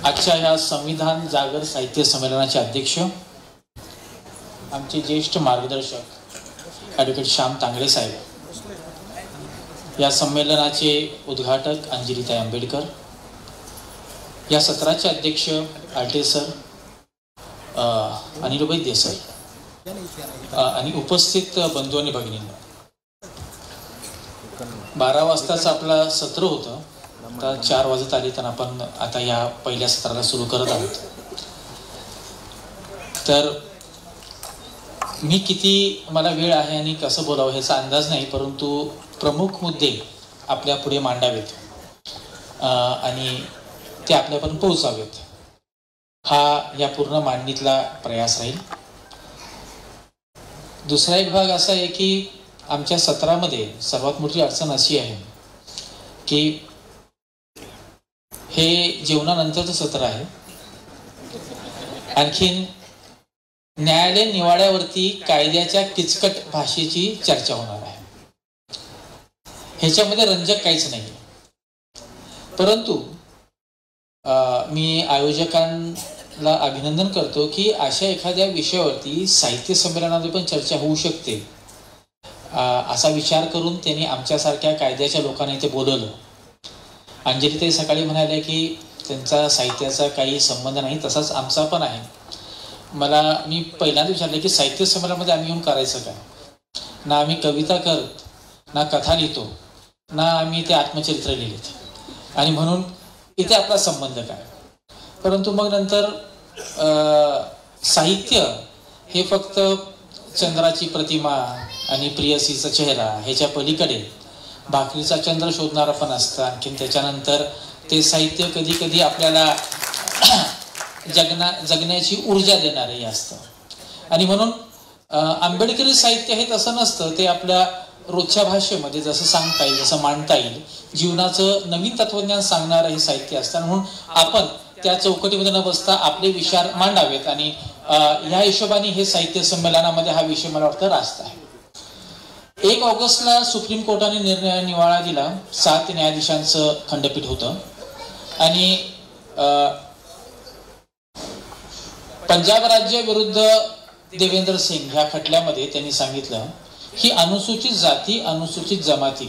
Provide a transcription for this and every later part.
आजच्या या संविधान जागर साहित्य संमेलनाचे अध्यक्ष आमचे ज्येष्ठ मार्गदर्शक ॲडव्होकेट श्याम तांगडे साहेब, या संमेलनाचे उद्घाटक अंजलीताई आंबेडकर, या सत्राचे अध्यक्ष आलटे सर, अनिल वैद्य सर आणि उपस्थित बंधू आणि भगिनींनो, 12 वाजताचं आपलं सत्र होतं, आता 4 वाजत आले, तर आपण आता या पहिल्या सत्राला सुरू करत आहोत. तर मी किती मला वेळ आहे आणि कसं बोलावं ह्याचा अंदाज नाही, परंतु प्रमुख मुद्दे आपल्या पुढे मांडावेत आणि ते आपल्यापर्यंत पोहोचावेत, हा या पूर्ण मांडणीतला प्रयास राहील. दुसरा एक भाग असा आहे की आमच्या सत्रामध्ये सर्वात मोठी अडचण अशी आहे की हे जेवणानंतरचं सत्र आहे. आणखीन न्यायालयीन निवाड्यावरती कायद्याच्या किचकट भाषेची चर्चा होणार आहे. ह्याच्यामध्ये रंजक काहीच नाही. परंतु मी आयोजकांना अभिनंदन करतो की अशा एखाद्या विषयावरती साहित्य संमेलनामध्ये पण चर्चा होऊ शकते, असा विचार करून त्यांनी आमच्यासारख्या कायद्याच्या लोकांना इथे बोलवलं. अंजलीताई सकाळी म्हणाले की त्यांचा साहित्याचा काही संबंध नाही, तसाच आमचा पण आहे. मी पहिल्यांदा विचारले की साहित्य संमेलनामध्ये आम्ही येऊन करायचं काय? ना आम्ही कविता करत, ना कथा लिहितो, ना आम्ही ते आत्मचरित्र लिहिलेत, आणि म्हणून इथे आपला संबंध काय? परंतु मग नंतर साहित्य हे फक्त चंद्राची प्रतिमा आणि प्रियसीचा चेहरा ह्याच्या पलीकडे भाकरीचा चंद्र शोधणारा पण असतं. आणखीन त्याच्यानंतर ते साहित्य कधी कधी आपल्याला जगण्याची ऊर्जा देणारही असतं. आणि म्हणून आंबेडकरी साहित्य हे तसं नसतं, ते आपल्या रोजच्या भाषेमध्ये जसं सांगता येईल, जसं मांडता येईल, जीवनाचं नवीन तत्वज्ञान सांगणारं हे साहित्य असतं. म्हणून आपण त्या चौकटीमध्ये न बसता आपले विचार मांडावेत, आणि ह्या हिशोबाने हे साहित्य संमेलनामध्ये हा विषय मला वाटतं रास्त आहे. 1 ऑगस्टला सुप्रीम कोर्टाने निवाडा दिला. 7 न्यायाधीशांचं खंडपीठ होतं, आणि पंजाब राज्य विरुद्ध देवेंद्र सिंग ह्या खटल्यामध्ये त्यांनी सांगितलं की अनुसूचित जाती, अनुसूचित जमाती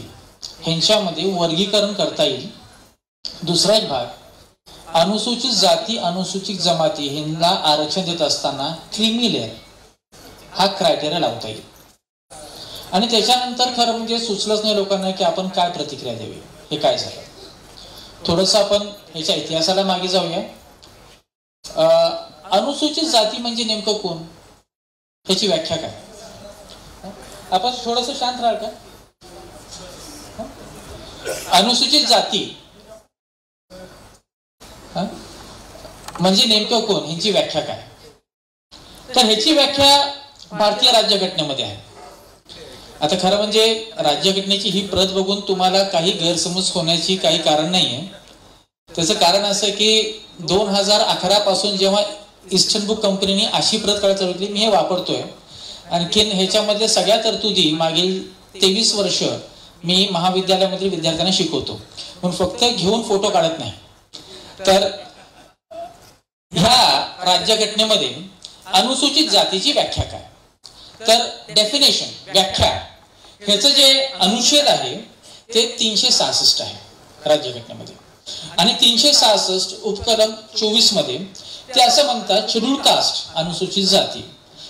ह्यांच्यामध्ये वर्गीकरण करता येईल. दुसरा एक भाग, अनुसूचित जाती, अनुसूचित जमाती ह्यांना आरक्षण देत असताना क्रीमी लेअर हा क्रायटेरिया लावता येईल. आणि त्याच्यानंतर खरं म्हणजे सुचलंच नाही लोकांना की आपण काय प्रतिक्रिया द्यावी. हे काय झालं, थोडंसं आपण ह्याच्या इतिहासाला मागे जाऊया. अनुसूचित जाती म्हणजे नेमकं कोण, ह्याची व्याख्या काय? आपण थोडंसं शांत राहाल का? अनुसूचित जाती म्हणजे नेमकं कोण, ह्याची व्याख्या काय? तर ह्याची व्याख्या भारतीय राज्यघटनेमध्ये आहे. आता खरं म्हणजे राज्यघटनेची ही प्रत बघून तुम्हाला काही गैरसमज होण्याची काही कारण नाहीये. त्याचं कारण असं की 2011 पासून जेव्हा ईस्टर्न बुक कंपनीने अशी प्रत काढायला चालू केली, मी हे वापरतोय. आणखीन ह्याच्यामध्ये सगळ्या तरतुदी मागील 23 वर्ष मी महाविद्यालयामधील विद्यार्थ्यांना शिकवतो, म्हणून फक्त घेऊन फोटो काढत नाही. तर ह्या राज्यघटनेमध्ये अनुसूचित जातीची व्याख्या काय? तर डेफिनेशन, व्याख्या, ह्याचं जे अनुच्छेद आहे ते 366 आहे राज्यघटनेमध्ये. आणि 366 उपकलम 24 मध्ये ते असं म्हणतात, शेड्यूल्ड कास्ट, अनुसूचित जाती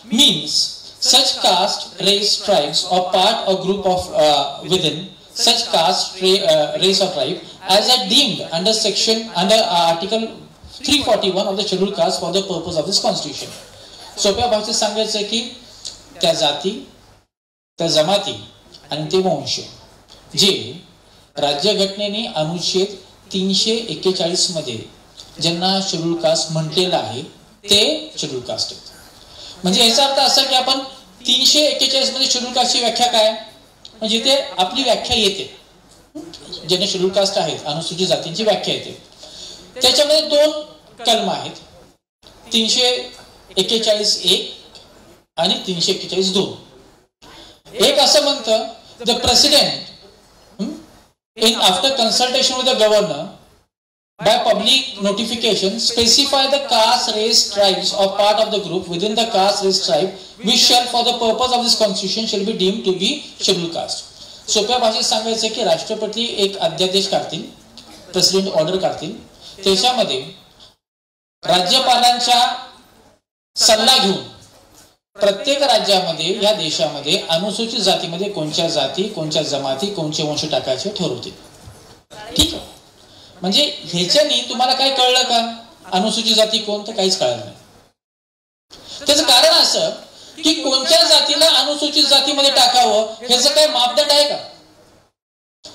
means such caste, race, tribes or part or group of within such caste, race or tribe as are deemed under article 341 of the scheduled caste for the purpose of this constitution. सोप्या भाषेत सांगायचं की त्या जाती, त्या जमाती आणि ते वंश जे राज्यघटनेने अनुच्छेद 341 मध्ये ज्यांना शेड्यूल्ड कास्ट म्हटलेलं आहे ते शेड्यूल्ड कास्ट आहेत. म्हणजे याचा अर्थ असा की आपण 341 मध्ये शेड्यूल कास्टची व्याख्या काय, म्हणजे ते आपली व्याख्या येते, ज्यांना शेड्यूल कास्ट आहेत, अनुसूचित जातींची व्याख्या येते. त्याच्यामध्ये 2 कलम आहेत, 341(1) आणि 341(2). एक असं म्हणतं, the president in after consultation with the governor by public notification specify the caste, race, tribes or part of the group within the caste, race, tribe which shall for the purpose of this constitution shall be deemed to be scheduled caste. सोप्या भाषेत सांगायचं की राष्ट्रपती एक अध्यादेश काढतील, president order काढतील, त्याच्यामध्ये राज्यपालांच्या सल्ला घेऊन प्रत्येक राज्यामध्ये या देशामध्ये अनुसूचित जातीमध्ये कोणत्या जाती, कोणत्या जमाती, कोणते वंश टाकायचे ठरवतील. ठीक आहे. म्हणजे ह्याच्यानी तुम्हाला काय कळलं का? अनुसूचित जाती कोण? तर काहीच कळलं नाही. त्याचं कारण असं की कोणत्या जातीला अनुसूचित जातीमध्ये टाकावं ह्याचं काय मापदंड आहे का?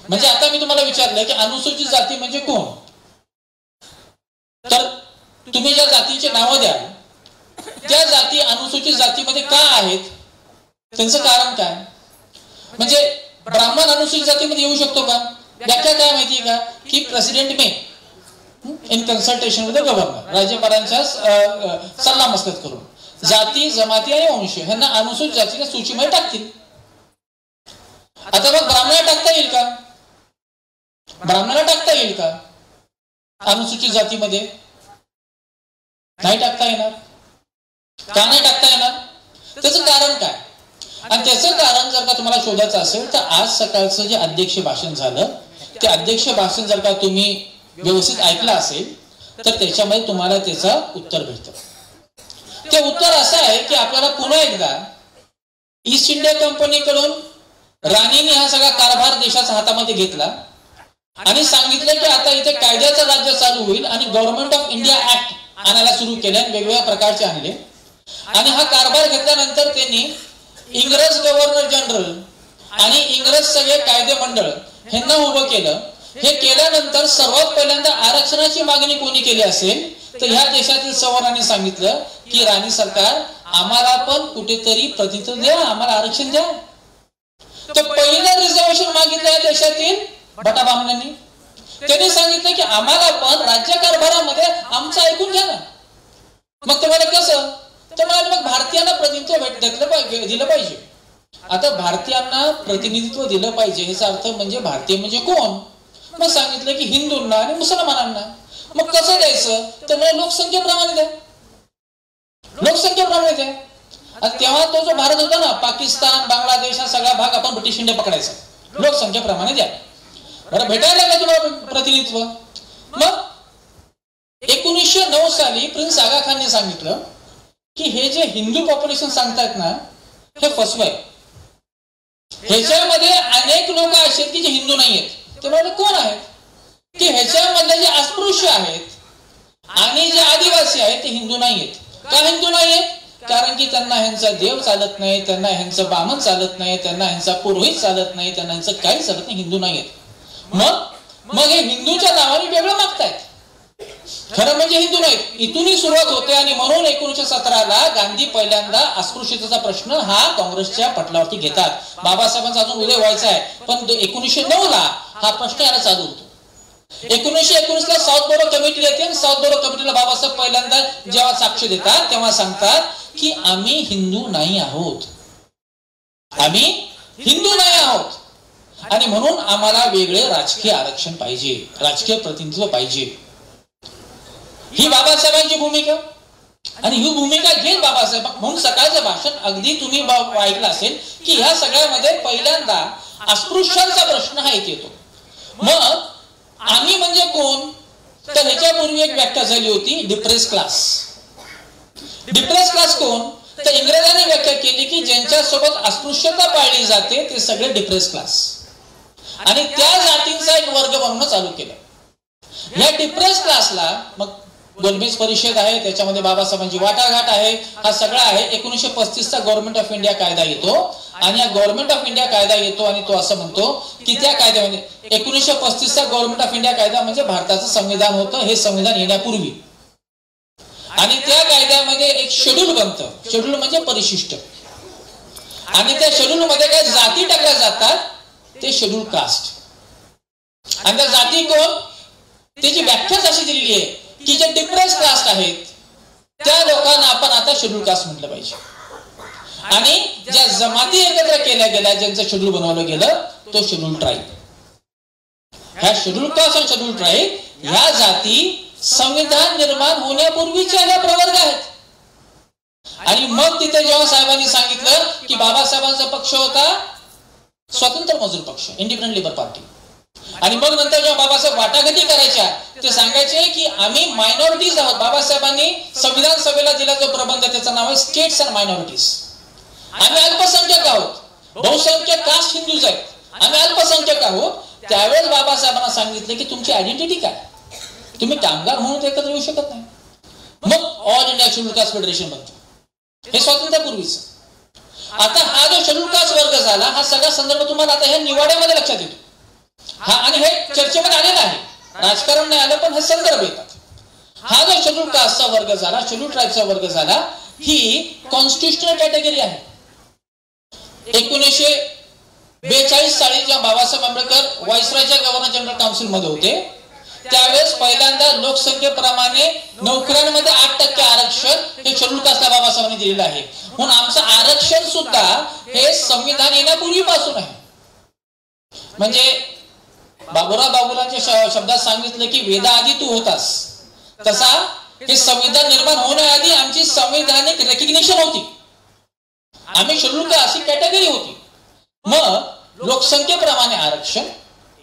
म्हणजे आता मी तुम्हाला विचारलं की अनुसूचित जाती म्हणजे कोण, तर तुम्ही ज्या जातीचे नावं द्या त्या जाती अनुसूचित जातीमध्ये का आहेत, त्यांचं कारण काय? म्हणजे ब्राह्मण अनुसूचित जातीमध्ये येऊ शकतो का? व्याख्या काय माहितीये का की president may in consultation with the governor, राज्यपालांच्या सल्ला मसलत करून जाती, जमाती आणि वंश ह्यांना अनुसूचित जातीच्या सूचीमध्ये टाकतील. आता मग ब्राह्मणाला टाकता येईल का? ब्राह्मणाला टाकता येईल का अनुसूचित जातीमध्ये? नाही टाकता येणार. का नाही टाकता येणार? त्याचं कारण काय? आणि त्याचं कारण जर का तुम्हाला शोधायचं असेल तर आज सकाळचं जे अध्यक्ष भाषण झालं ते अध्यक्ष भाषण जर का तुम्ही व्यवस्थित ऐकलं असेल तर त्याच्यामध्ये तुम्हाला त्याचं उत्तर भेटतं. ते उत्तर असं आहे की आपल्याला पुन्हा एकदा ईस्ट इंडिया कंपनीकडून राणीने हा सगळा कारभार देशाच्या हातामध्ये घेतला आणि सांगितलं की आता इथे कायद्याचं राज्य चालू होईल आणि गव्हर्नमेंट ऑफ इंडिया ऍक्ट आणायला सुरू केले, वेगवेगळ्या प्रकारचे आणले. आणि हा कारभार घेतल्यानंतर त्यांनी इंग्रज गव्हर्नर जनरल आणि इंग्रज सगळे कायदे मंडळ ह्यांना उभं केलं. हे केल्यानंतर सर्वात पहिल्यांदा आरक्षणाची मागणी कोणी केली असेल तर ह्या देशातील सवर्णांनी सांगितलं की राणी सरकार आम्हाला पण कुठेतरी प्रतिनिधित्व द्या, आम्हाला आरक्षण द्या. तर पहिलं रिझर्वेशन मागितलं या देशातील भटा ब्राह्मणांनी. त्यांनी सांगितलं की आम्हाला पण राज्य कारभारामध्ये आमचं ऐकून घ्या ना. मग तुम्हाला कसं? तर मग भारतीयांना प्रतिनिधित्व दिलं पाहिजे. आता भारतीयांना प्रतिनिधित्व दिलं पाहिजे ह्याचा अर्थ म्हणजे भारतीय म्हणजे कोण? मग सांगितलं की हिंदूंना आणि मुसलमानांना. मग कसं द्यायचं? तर मला लोकसंख्येप्रमाणे द्या, लोकसंख्येप्रमाणे द्या. आणि तेव्हा तो जो भारत होता ना, पाकिस्तान, बांगलादेश हा सगळा भाग आपण ब्रिटिश इंडिया पकडायचा, लोकसंख्येप्रमाणे द्या. बरं, भेटायला लागलं तुम्हाला प्रतिनिधित्व. मग 1909 साली प्रिन्स आगा खानने सांगितलं की हे जे हिंदू पॉप्युलेशन सांगतायत ना हे फसवं आहे. ह्याच्यामध्ये अनेक लोक असे की जे हिंदू नाही आहेत. ते म्हणजे कोण आहेत? की ह्याच्यामधले जे अस्पृश्य आहेत आणि जे आदिवासी आहेत ते हिंदू नाही आहेत. का हिंदू नाही आहेत? कारण की त्यांना ह्यांचा देव चालत नाही, त्यांना ह्यांचं बामण चालत नाही, त्यांना ह्यांचा पुरोहित चालत नाही, त्यांना ह्यांचं काही चालत नाही, हिंदू नाही आहेत. मग हे हिंदूच्या नावाने वेगळं मागतायत. खरं म्हणजे हिंदू नाहीत. इथूनही सुरुवात होते आणि म्हणून 1917ला गांधी पहिल्यांदा अस्पृश्यतेचा प्रश्न हा काँग्रेसच्या पटलावरती घेतात. बाबासाहेबांचा अजून उदय व्हायचा आहे पण 1909ला हा प्रश्न यायला चालू होतो. 1919ला साऊथ बोरो कमिटी येते आणि साऊथ बोरो कमिटीला बाबासाहेब पहिल्यांदा जेव्हा साक्ष देतात तेव्हा सांगतात की आम्ही हिंदू नाही आहोत, आम्ही हिंदू नाही आहोत आणि म्हणून आम्हाला वेगळे राजकीय आरक्षण पाहिजे, राजकीय प्रतिनिधित्व पाहिजे. ही बाबासाहेबांची भूमिका. आणि ही भूमिका घेत बाबासाहेब म्हणून सकाळचं भाषण अगदी तुम्ही ऐकलं असेल की ह्या सगळ्यामध्ये पहिल्यांदा अस्पृश्यांचा प्रश्न हा येतो. मग आम्ही म्हणजे कोण? तर ह्याच्यापूर्वी एक व्याख्या झाली होती डिप्रेस क्लास. डिप्रेस क्लास कोण? तर इंग्रजांनी व्याख्या केली की ज्यांच्या सोबत अस्पृश्यता पाळली जाते ते सगळे डिप्रेस क्लास आणि त्या जातींचा एक वर्ग बनवणं चालू केलं. या डिप्रेस क्लासला मग गोलमेज परिषद आहे, त्याच्यामध्ये बाबासाहेबांची वाटाघाट आहे, हा सगळा आहे. 1935चा गव्हर्नमेंट ऑफ इंडिया कायदा येतो आणि या गव्हर्नमेंट ऑफ इंडिया कायदा येतो आणि तो असं म्हणतो की त्या कायद्यामध्ये 1935चा गव्हर्नमेंट ऑफ इंडिया कायदा म्हणजे भारताचं संविधान होतं, हे संविधान येण्यापूर्वी. आणि त्या कायद्यामध्ये एक शेड्यूल बनतं. शेड्यूल म्हणजे परिशिष्ट. आणि त्या शेड्यूल मध्ये काय जाती टाकल्या जातात ते शेड्यूल कास्ट. आणि त्या जाती कोण? त्याची व्याख्याच अशी दिलेली आहे की जे डिप्रेस कास्ट आहेत त्या लोकांना आपण आता शेड्यूल कास्ट म्हटलं पाहिजे. आणि ज्या जमाती एकत्र केल्या गेल्या ज्यांचं शेड्यूल बनवलं गेलं तो शेड्यूल ट्राईब. ह्या शेड्यूल कास्ट आणि शेड्यूल ट्राईब ह्या जाती संविधान निर्माण होण्यापूर्वीच्या ह्या प्रवर्ग आहेत. आणि मग तिथे जेव्हा साहेबांनी सांगितलं की बाबासाहेबांचा पक्ष होता स्वतंत्र मजूर पक्ष, इंडिपेंडंट लेबर पार्टी, आणि मग नंतर जेव्हा बाबासाहेब वाटाघाटी करायच्या ते सांगायचे की आम्ही मायनॉरिटीज आहोत. बाबासाहेबांनी संविधान सभेला दिला जो प्रबंध त्याचं नाव आहे स्टेट्स अँड मायनॉरिटीज. आम्ही अल्पसंख्याक आहोत, बहुसंख्यक कास्ट हिंदूज आहेत, आम्ही अल्पसंख्याक आहोत. त्यावेळेस बाबासाहेबांना सांगितले की तुमची आयडेंटिटी काय, तुम्ही कामगार म्हणून एकत्र येऊ शकत नाही. मग all India schedule caste federation बनतो, हे स्वातंत्र्यापूर्वीच. आता हा जो शेड्यूल कास्ट वर्ग झाला हा सगळा संदर्भ तुम्हाला आता ह्या निवाड्यामध्ये लक्षात येतो. हा आणि हे चर्चेमध्ये आलेलं आहे, राजकारण नाही आलं पण हे संदर्भ येतात. हा जो शेड्यूल कास्टचा वर्ग झाला, शेड्यूल ट्राईबचा वर्ग झाला, ही कॉन्स्टिट्युशनल कॅटेगरी आहे. 1942 साली जेव्हा बाबासाहेब आंबेडकर व्हाईसरॉयच्या गव्हर्नर जनरल काउन्सिल मध्ये होते त्यावेळेस पहिल्यांदा लोकसंख्येप्रमाणे नोकऱ्यांमध्ये 8% आरक्षण हे शेड्यूल कास्टला बाबासाहेबांनी दिलेलं आहे. म्हणून आमचं आरक्षण सुद्धा हे संविधान येण्यापूर्वीपासून आहे. म्हणजे बाबुराव बाबुलांच्या शब्दात सांगितलं की वेदाआधी तू होतास, तसा हे संविधान निर्माण होण्याआधी आमची संवैधानिक रेकग्निशन होती. आम्ही शेड्यूल कास्ट अशी कॅटेगरी होती. मग लोकसंख्येप्रमाणे आरक्षण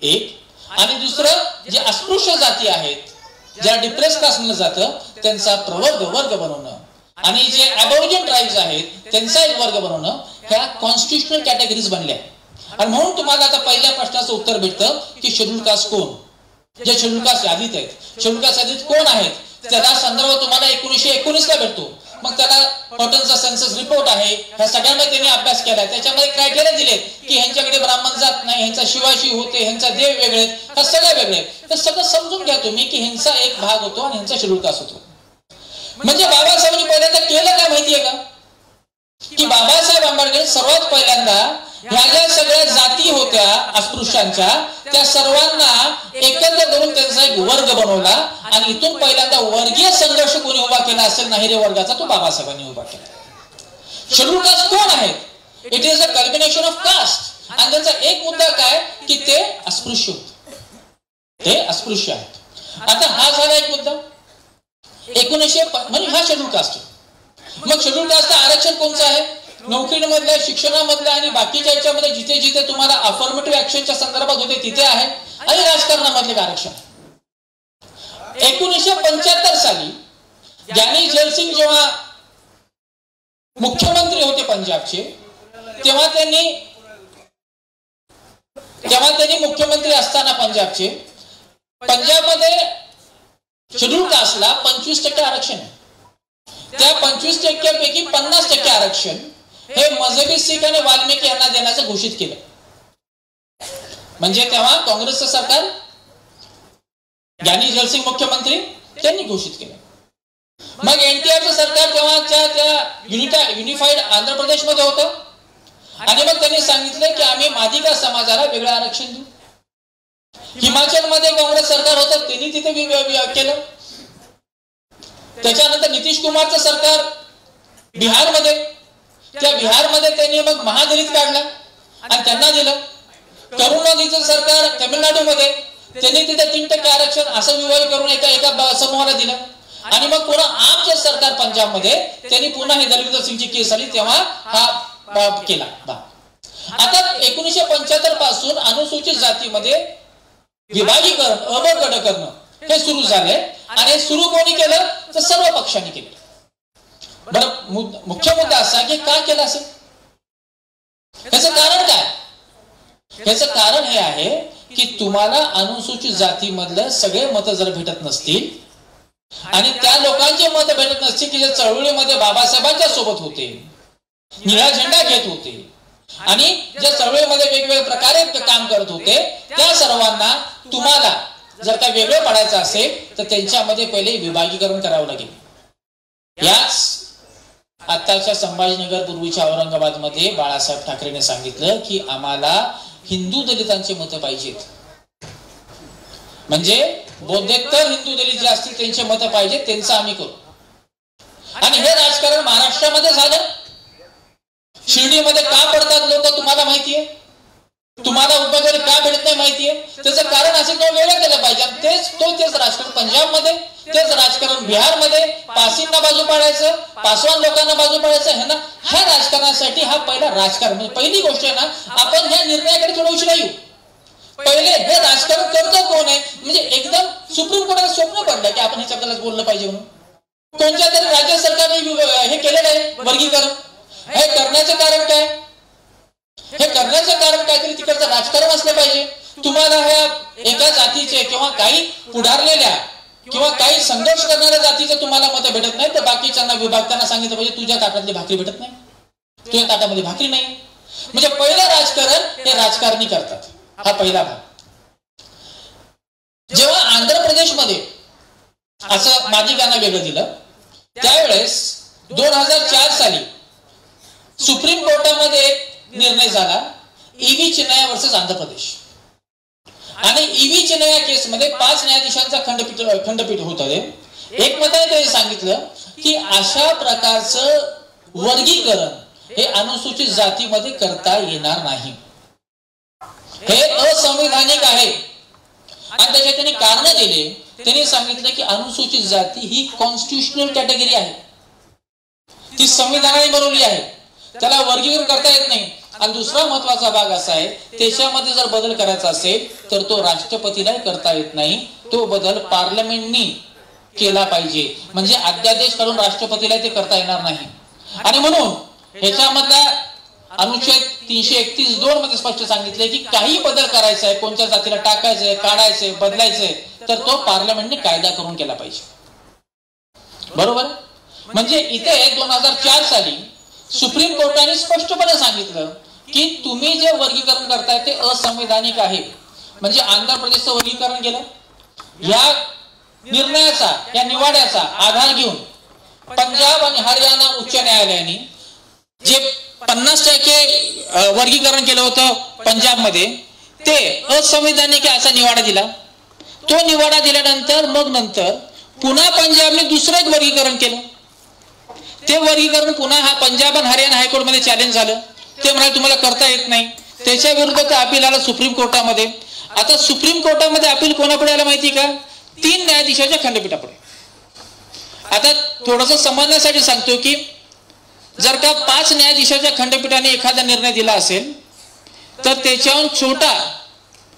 एक, आणि दुसरं जे अस्पृश्य जाती आहेत ज्याला डिप्रेस कास्ट म्हणलं जातं त्यांचा प्रवर्ग वर्ग बनवणं, आणि जे ॲबॉरिजिन ट्राईब्स आहेत त्यांचा एक वर्ग बनवणं, ह्या कॉन्स्टिट्युशनल कॅटेगरीज बनल्या. आणि म्हणून तुम्हाला आता पहिल्या प्रश्नाचं उत्तर भेटतं की शेड्यूल कास्ट कोण, जे शेड्यूल कास्ट यादीत आहेत, शेड्यूल कास्ट यादीत कोण आहेत, त्याला संदर्भ तुम्हाला 1919 ला भेटतो. मग त्याला कॉटनचा सेन्सस रिपोर्ट आहे, ह्या सगळ्यांमध्ये त्यांनी अभ्यास केला. त्याच्यामध्ये क्रायटेरिया दिले की ह्यांच्याकडे ब्राह्मण जात नाही, ह्यांचा शिवाशी होते, ह्यांचा देव वेगळे, ह्या सगळ्या वेगळे. तर सगळं समजून घ्या तुम्ही की ह्यांचा एक भाग होतो आणि ह्यांचा शेड्यूल कास्ट होतो. म्हणजे बाबासाहेबांनी पहिल्यांदा केलं काय माहितीये का, की बाबासाहेब आंबेडकर सर्वात पहिल्यांदा ह्या ज्या सगळ्या जाती होत्या अस्पृश्यांच्या त्या सर्वांना एकत्र करून त्यांचा एक वर्ग बनवला. आणि इथून पहिल्यांदा वर्गीय संघर्ष कोणी उभा केला असेल नाहीरे वर्गाचा, तो बाबासाहेबांनी उभा केला. शेड्यूल कास्ट कोण आहेत, it is a combination of caste. आणि त्यांचा एक मुद्दा काय की ते अस्पृश्य होते, ते अस्पृश्य आहेत. आता हा झाला एक मुद्दा 1900 म्हणजे हा शेड्यूल कास्ट. मग शेड्यूल कास्टचं आरक्षण कोणतं आहे, नोकरीमधल्या, शिक्षणामधल्या आणि बाकीच्या याच्यामध्ये जिथे जिथे तुम्हाला अफर्मेटिव्ह ऍक्शनच्या संदर्भात होते तिथे आहे, आणि राजकारणामधले आरक्षण. 1975 साली ज्ञानी जयसिंग जेव्हा मुख्यमंत्री होते पंजाबचे, तेव्हा त्यांनी मुख्यमंत्री असताना पंजाबमध्ये शेड्यूल कास्टला 25% आरक्षण आहे. त्या 25% पैकी 50% आरक्षण हे मजहबी शीख आणि वाल्मिकी यांना देण्याचं घोषित केलं. म्हणजे तेव्हा काँग्रेसचं सरकार, ज्ञानी जयसिंग मुख्यमंत्री, त्यांनी घोषित केलं. मग एनटीआरचं सरकार तेव्हाच्या त्या युनिफाईड आंध्र प्रदेशमध्ये होतं, आणि मग त्यांनी सांगितलं की आम्ही मादिगा समाजाला वेगळं आरक्षण देऊ. हिमाचलमध्ये काँग्रेस सरकार होतं, त्यांनी तिथे केलं. त्याच्यानंतर नितीश कुमारचं सरकार बिहारमध्ये, त्या बिहारमध्ये त्यांनी मग महादलित काढला आणि त्यांना दिलं. करुणानिधीचं सरकार तमिळनाडूमध्ये, त्यांनी तिथे 3% आरक्षण असं विभाग करून एका समूहाला दिलं. आणि मग पुन्हा आपचे सरकार पंजाबमध्ये, त्यांनी पुन्हा हे दलविंदर सिंगची केस आली तेव्हा हा केला. आता 1975 पासून अनुसूचित जातीमध्ये विभागीकरण, अबगड करणं हे सुरू झाले. आणि सुरू कोणी केलं तर सर्व पक्षांनी केलं. बरं, मुख्य मुद्दा असा की का केलं असेल, ह्याचं कारण काय, ह्याचं कारण हे आहे की तुम्हाला अनुसूचित जातीमधलं सगळे मत जर भेटत नसतील आणि त्या लोकांचे मत भेटत नसतील की जे चळवळीमध्ये बाबासाहेबांच्या सोबत होते, निळा झेंडा घेत होते आणि ज्या चळवळीमध्ये वेगवेगळ्या प्रकारे काम करत होते, त्या सर्वांना तुम्हाला जर का वेगळं पडायचं असेल तर त्यांच्यामध्ये पहिले विभागीकरण करावं लागेल. याच आताच्या संभाजीनगर पूर्वीच्या औरंगाबाद मध्ये बाळासाहेब ठाकरेने सांगितलं की आम्हाला हिंदू दलितांचे मत पाहिजेत. म्हणजे बौद्धेतर हिंदू दलित जे असतील त्यांचे मत पाहिजेत, त्यांचं आम्ही करू. आणि हे राजकारण महाराष्ट्रामध्ये झालं. शिर्डीमध्ये का पडतात लोक तुम्हाला माहितीये, तुम्हाला उपगार का भेटत नाही माहितीये? त्याचं कारण असेल किंवा वेगळं केलं पाहिजे. तेच राजकारण पंजाबमध्ये, तेच राजकारण बिहारमध्ये, पासींना बाजू पाडायचं, पासवान लोकांना बाजू पाडायचं है ना. ह्या राजकारणासाठी हा पहिला राजकारण म्हणजे पहिली गोष्ट आहे ना, आपण ह्या निर्णयाकडे थोडं उशिरा येऊ. पहिले हे राजकारण करतं कोण आहे? म्हणजे एकदम सुप्रीम कोर्टाला स्वप्न पडलं की आपण ह्याच्याबद्दल बोललं पाहिजे म्हणून. कोणत्या तरी राज्य सरकारने हे केलेलं आहे वर्गीकरण. हे करण्याचं कारण काय? हे करण्याचं कारण काहीतरी तिकडचं राजकारण असलं पाहिजे. तुम्हाला ह्या एका जातीचे किंवा काही पुढारलेल्या किंवा काही संघर्ष करणाऱ्या जातीचं तुम्हाला मतं भेटत नाही, तर बाकीच्यांना विभागताना सांगितलं पाहिजे तुझ्या ताटातली भाकरी भेटत नाही, तुझ्या ताटामध्ये भाकरी नाही. म्हणजे पहिलं राजकारण हे राजकारणी करतात. हा पहिला भाग. जेव्हा आंध्र प्रदेशमध्ये असं नागरिकांना वेगळं दिलं त्यावेळेस 2004 साली सुप्रीम कोर्टामध्ये एक निर्णय झाला, ईव्ही चिन्नया वर्सेस आंध्र प्रदेश. आणि ईव्ही चिन्नया केसमध्ये 5 न्यायाधीशांचा खंडपीठ होत आहे. एकमताने त्यांनी सांगितलं की अशा प्रकारचं वर्गीकरण हे अनुसूचित जातीमध्ये करता येणार नाही, हे असंवैधानिक आहे. आणि त्याचे त्यांनी कारण दिले. त्यांनी सांगितलं की अनुसूचित जाती ही कॉन्स्टिट्युशनल कॅटेगरी आहे, ती संविधानाने बनवली आहे, त्याला वर्गीकरण करता येत नाही. आणि दुसरा महत्वाचा भाग असा आहे, त्याच्यामध्ये जर बदल करायचा असेल तर तो राष्ट्रपतीलाही करता येत नाही, तो बदल पार्लमेंटनी केला पाहिजे. म्हणजे अध्यादेश काढून राष्ट्रपतीला ते करता येणार नाही. आणि म्हणून ह्याच्यामधला अनुच्छेद 331(2) मध्ये स्पष्ट सांगितले की काही बदल करायचा आहे, कोणत्या जातीला टाकायचंय, काढायचंय, बदलायचंय, तर तो पार्लमेंटने कायदा करून केला पाहिजे. बरोबर. म्हणजे इथे 2004 साली सुप्रीम कोर्टाने स्पष्टपणे सांगितलं की तुम्ही जे वर्गीकरण करताय ते असंवैधानिक आहे. म्हणजे आंध्र प्रदेशचं वर्गीकरण केलं. या निर्णयाचा, या निवाड्याचा आधार घेऊन पंजाब आणि हरियाणा उच्च न्यायालयाने जे 50% वर्गीकरण केलं होतं पंजाबमध्ये, ते असंवैधानिक असा निवाडा दिला. तो निवाडा दिल्यानंतर मग नंतर पुन्हा पंजाबने दुसरं एक वर्गीकरण केलं. ते वर्गीकरण पुन्हा हा पंजाब आणि हरियाणा हायकोर्टमध्ये चॅलेंज झालं. ते म्हणाले तुम्हाला करता येत नाही. त्याच्या विरुद्ध अपील आला सुप्रीम कोर्टामध्ये. आता सुप्रीम कोर्टामध्ये अपील कोणाकडे आला माहिती का? 3 न्यायाधीशाच्या खंडपीठापुढे. आता थोडंसं समजण्यासाठी सांगतो की जर का 5 न्यायाधीशाच्या खंडपीठाने एखादा निर्णय दिला असेल तर त्याच्याहून छोटा